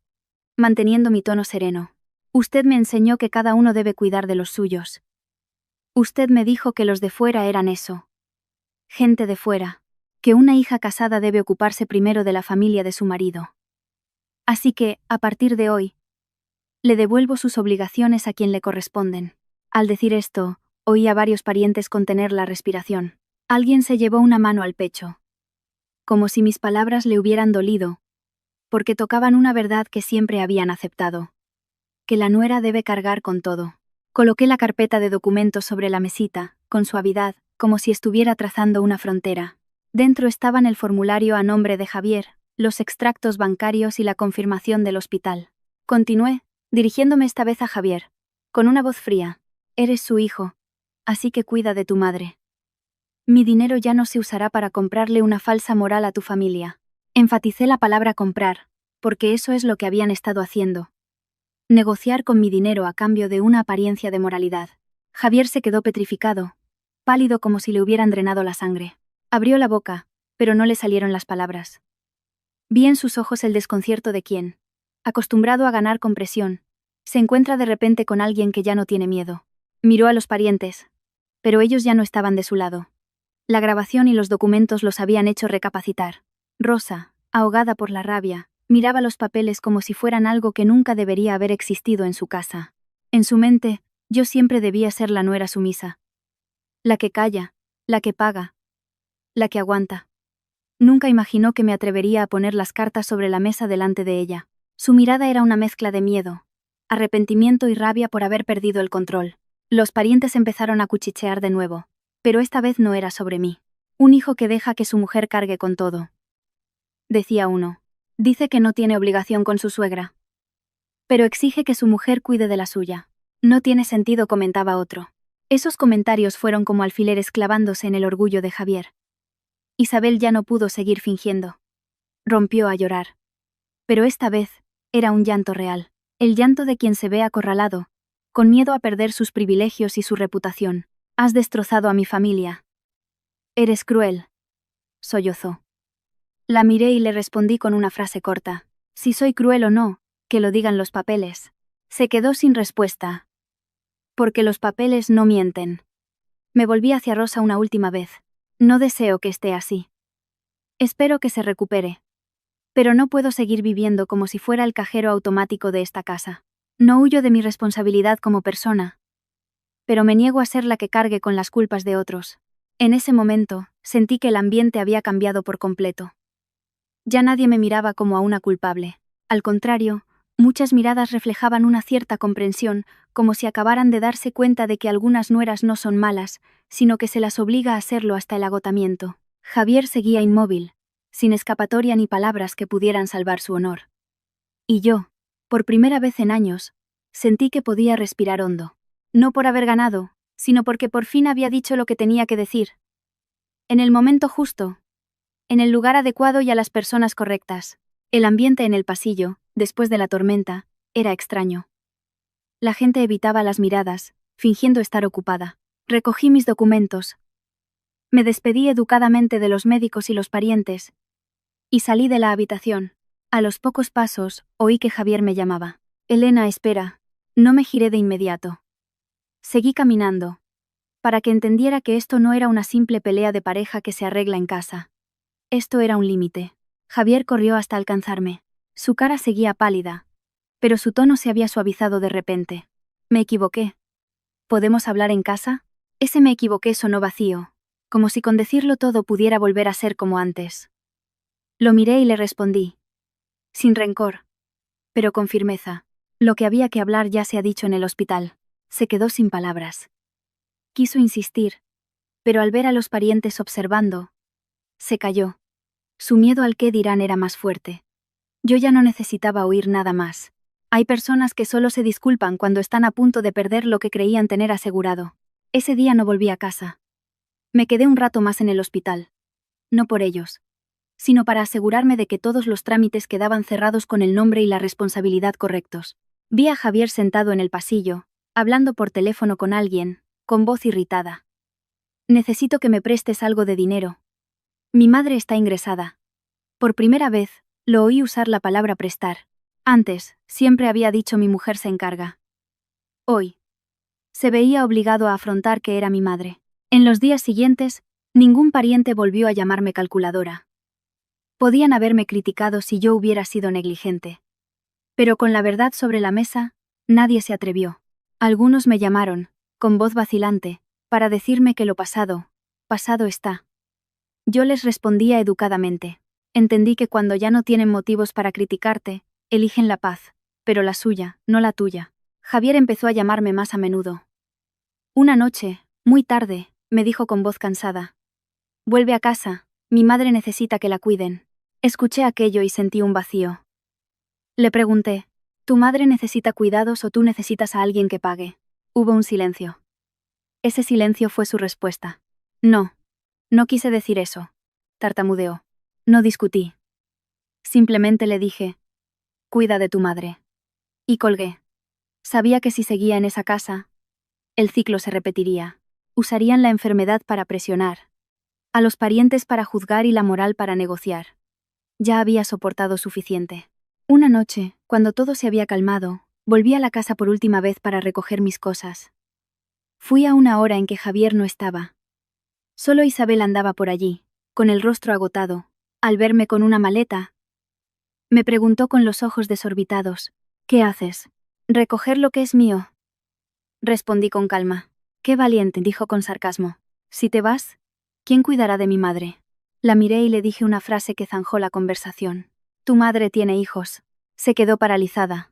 manteniendo mi tono sereno. Usted me enseñó que cada uno debe cuidar de los suyos. Usted me dijo que los de fuera eran eso. Gente de fuera. Que una hija casada debe ocuparse primero de la familia de su marido. Así que, a partir de hoy, le devuelvo sus obligaciones a quien le corresponden. Al decir esto, oí a varios parientes contener la respiración. Alguien se llevó una mano al pecho, como si mis palabras le hubieran dolido, porque tocaban una verdad que siempre habían aceptado: que la nuera debe cargar con todo. Coloqué la carpeta de documentos sobre la mesita, con suavidad, como si estuviera trazando una frontera. Dentro estaban el formulario a nombre de Javier, los extractos bancarios y la confirmación del hospital. Continué, dirigiéndome esta vez a Javier, con una voz fría: eres su hijo, así que cuida de tu madre. Mi dinero ya no se usará para comprarle una falsa moral a tu familia. Enfaticé la palabra comprar, porque eso es lo que habían estado haciendo. Negociar con mi dinero a cambio de una apariencia de moralidad. Javier se quedó petrificado, pálido como si le hubieran drenado la sangre. Abrió la boca, pero no le salieron las palabras. Vi en sus ojos el desconcierto de quien, acostumbrado a ganar con presión, se encuentra de repente con alguien que ya no tiene miedo. Miró a los parientes, pero ellos ya no estaban de su lado. La grabación y los documentos los habían hecho recapacitar. Rosa, ahogada por la rabia, miraba los papeles como si fueran algo que nunca debería haber existido en su casa. En su mente, yo siempre debía ser la nuera sumisa. La que calla, la que paga, la que aguanta. Nunca imaginó que me atrevería a poner las cartas sobre la mesa delante de ella. Su mirada era una mezcla de miedo, arrepentimiento y rabia por haber perdido el control. Los parientes empezaron a cuchichear de nuevo, pero esta vez no era sobre mí. Un hijo que deja que su mujer cargue con todo. Decía uno. Dice que no tiene obligación con su suegra. Pero exige que su mujer cuide de la suya. No tiene sentido, comentaba otro. Esos comentarios fueron como alfileres clavándose en el orgullo de Javier. Isabel ya no pudo seguir fingiendo. Rompió a llorar. Pero esta vez, era un llanto real. El llanto de quien se ve acorralado, con miedo a perder sus privilegios y su reputación. Has destrozado a mi familia. Eres cruel. Sollozó. La miré y le respondí con una frase corta. Si soy cruel o no, que lo digan los papeles. Se quedó sin respuesta. Porque los papeles no mienten. Me volví hacia Rosa una última vez. No deseo que esté así. Espero que se recupere. Pero no puedo seguir viviendo como si fuera el cajero automático de esta casa. No huyo de mi responsabilidad como persona. Pero me niego a ser la que cargue con las culpas de otros. En ese momento, sentí que el ambiente había cambiado por completo. Ya nadie me miraba como a una culpable. Al contrario, muchas miradas reflejaban una cierta comprensión, como si acabaran de darse cuenta de que algunas nueras no son malas, sino que se las obliga a serlo hasta el agotamiento. Javier seguía inmóvil, sin escapatoria ni palabras que pudieran salvar su honor. Y yo, por primera vez en años, sentí que podía respirar hondo. No por haber ganado, sino porque por fin había dicho lo que tenía que decir. En el momento justo. En el lugar adecuado y a las personas correctas. El ambiente en el pasillo, después de la tormenta, era extraño. La gente evitaba las miradas, fingiendo estar ocupada. Recogí mis documentos. Me despedí educadamente de los médicos y los parientes. Y salí de la habitación. A los pocos pasos, oí que Javier me llamaba. Elena, espera. No me giré de inmediato. Seguí caminando. Para que entendiera que esto no era una simple pelea de pareja que se arregla en casa. Esto era un límite. Javier corrió hasta alcanzarme. Su cara seguía pálida. Pero su tono se había suavizado de repente. Me equivoqué. ¿Podemos hablar en casa? Ese me equivoqué sonó vacío, como si con decirlo todo pudiera volver a ser como antes. Lo miré y le respondí. Sin rencor. Pero con firmeza. Lo que había que hablar ya se ha dicho en el hospital. Se quedó sin palabras. Quiso insistir. Pero al ver a los parientes observando, se calló. Su miedo al qué dirán era más fuerte. Yo ya no necesitaba oír nada más. Hay personas que solo se disculpan cuando están a punto de perder lo que creían tener asegurado. Ese día no volví a casa. Me quedé un rato más en el hospital. No por ellos, sino para asegurarme de que todos los trámites quedaban cerrados con el nombre y la responsabilidad correctos. Vi a Javier sentado en el pasillo, hablando por teléfono con alguien, con voz irritada. Necesito que me prestes algo de dinero. Mi madre está ingresada. Por primera vez, lo oí usar la palabra prestar. Antes, siempre había dicho mi mujer se encarga. Hoy, se veía obligado a afrontar que era mi madre. En los días siguientes, ningún pariente volvió a llamarme calculadora. Podían haberme criticado si yo hubiera sido negligente. Pero con la verdad sobre la mesa, nadie se atrevió. Algunos me llamaron, con voz vacilante, para decirme que lo pasado, pasado está. Yo les respondía educadamente. Entendí que cuando ya no tienen motivos para criticarte, eligen la paz, pero la suya, no la tuya. Javier empezó a llamarme más a menudo. Una noche, muy tarde, me dijo con voz cansada. Vuelve a casa, mi madre necesita que la cuiden. Escuché aquello y sentí un vacío. Le pregunté, ¿tu madre necesita cuidados o tú necesitas a alguien que pague? Hubo un silencio. Ese silencio fue su respuesta. No. No quise decir eso. Tartamudeó. No discutí. Simplemente le dije, cuida de tu madre. Y colgué. Sabía que si seguía en esa casa, el ciclo se repetiría. Usarían la enfermedad para presionar. a los parientes para juzgar y la moral para negociar. Ya había soportado suficiente. Una noche, cuando todo se había calmado, volví a la casa por última vez para recoger mis cosas. Fui a una hora en que Javier no estaba. Solo Isabel andaba por allí, con el rostro agotado. Al verme con una maleta, me preguntó con los ojos desorbitados: «¿Qué haces?» «Recoger lo que es mío», respondí con calma. «Qué valiente», dijo con sarcasmo. «Si te vas, ¿quién cuidará de mi madre?» La miré y le dije una frase que zanjó la conversación. «Tu madre tiene hijos». Se quedó paralizada.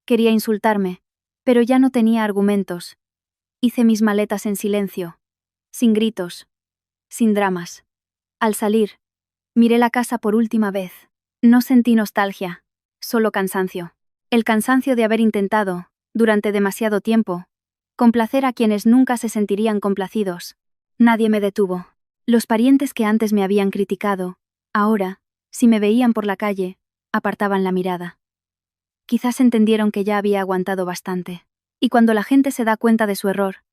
Quería insultarme, pero ya no tenía argumentos. Hice mis maletas en silencio, sin gritos, sin dramas. Al salir, miré la casa por última vez. No sentí nostalgia, solo cansancio. El cansancio de haber intentado, durante demasiado tiempo, complacer a quienes nunca se sentirían complacidos. Nadie me detuvo. Los parientes que antes me habían criticado, ahora, si me veían por la calle, apartaban la mirada. Quizás entendieron que ya había aguantado bastante. Y cuando la gente se da cuenta de su error,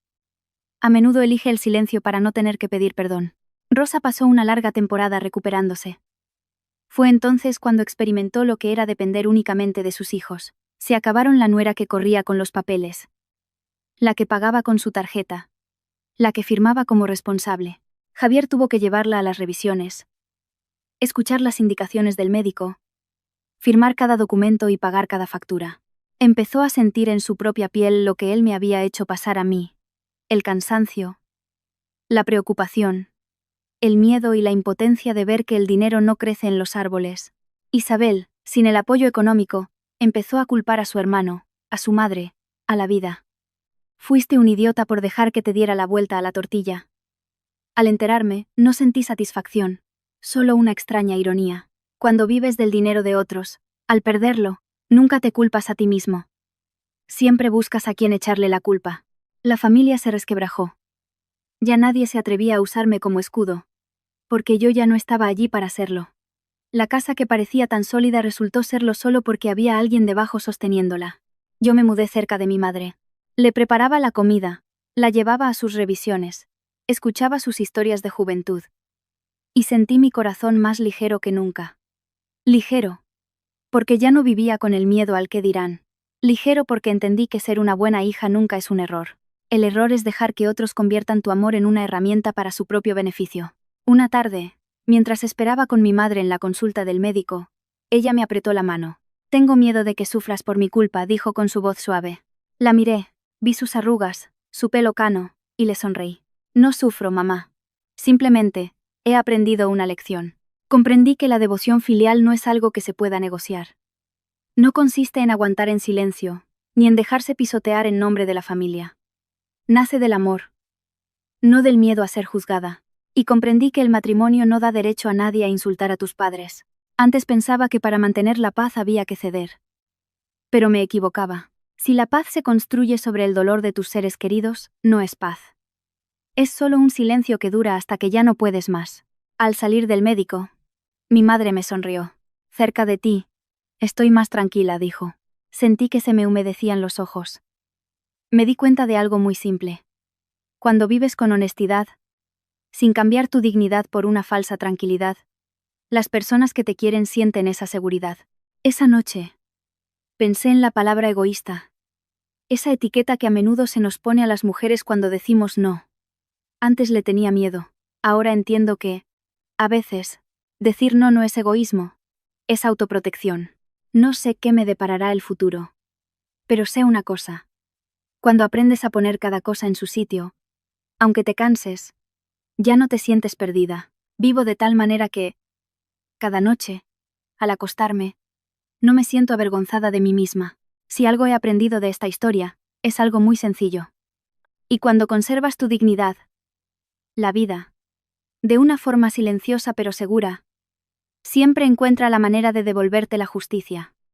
a menudo elige el silencio para no tener que pedir perdón. Rosa pasó una larga temporada recuperándose. Fue entonces cuando experimentó lo que era depender únicamente de sus hijos. Se acabaron la nuera que corría con los papeles, la que pagaba con su tarjeta, la que firmaba como responsable. Javier tuvo que llevarla a las revisiones, escuchar las indicaciones del médico, firmar cada documento y pagar cada factura. Empezó a sentir en su propia piel lo que él me había hecho pasar a mí: el cansancio, la preocupación, el miedo y la impotencia de ver que el dinero no crece en los árboles. Isabel, sin el apoyo económico, empezó a culpar a su hermano, a su madre, a la vida. «Fuiste un idiota por dejar que te diera la vuelta a la tortilla». Al enterarme, no sentí satisfacción, solo una extraña ironía. Cuando vives del dinero de otros, al perderlo, nunca te culpas a ti mismo. Siempre buscas a quien echarle la culpa. La familia se resquebrajó. Ya nadie se atrevía a usarme como escudo, porque yo ya no estaba allí para serlo. La casa que parecía tan sólida resultó serlo solo porque había alguien debajo sosteniéndola. Yo me mudé cerca de mi madre. Le preparaba la comida, la llevaba a sus revisiones, escuchaba sus historias de juventud. Y sentí mi corazón más ligero que nunca. Ligero, porque ya no vivía con el miedo al qué dirán. Ligero porque entendí que ser una buena hija nunca es un error. El error es dejar que otros conviertan tu amor en una herramienta para su propio beneficio. Una tarde, mientras esperaba con mi madre en la consulta del médico, ella me apretó la mano. «Tengo miedo de que sufras por mi culpa», dijo con su voz suave. La miré, vi sus arrugas, su pelo cano, y le sonreí. «No sufro, mamá. Simplemente, he aprendido una lección. Comprendí que la devoción filial no es algo que se pueda negociar. No consiste en aguantar en silencio, ni en dejarse pisotear en nombre de la familia. Nace del amor, no del miedo a ser juzgada. Y comprendí que el matrimonio no da derecho a nadie a insultar a tus padres. Antes pensaba que para mantener la paz había que ceder. Pero me equivocaba. Si la paz se construye sobre el dolor de tus seres queridos, no es paz. Es solo un silencio que dura hasta que ya no puedes más. Al salir del médico, mi madre me sonrió. «Cerca de ti, estoy más tranquila», dijo. Sentí que se me humedecían los ojos. Me di cuenta de algo muy simple. Cuando vives con honestidad, sin cambiar tu dignidad por una falsa tranquilidad, las personas que te quieren sienten esa seguridad. Esa noche, pensé en la palabra egoísta, esa etiqueta que a menudo se nos pone a las mujeres cuando decimos no. Antes le tenía miedo, ahora entiendo que, a veces, decir no no es egoísmo, es autoprotección. No sé qué me deparará el futuro, pero sé una cosa. Cuando aprendes a poner cada cosa en su sitio, aunque te canses, ya no te sientes perdida. Vivo de tal manera que, cada noche, al acostarme, no me siento avergonzada de mí misma. Si algo he aprendido de esta historia, es algo muy sencillo. Y cuando conservas tu dignidad, la vida, de una forma silenciosa pero segura, siempre encuentra la manera de devolverte la justicia.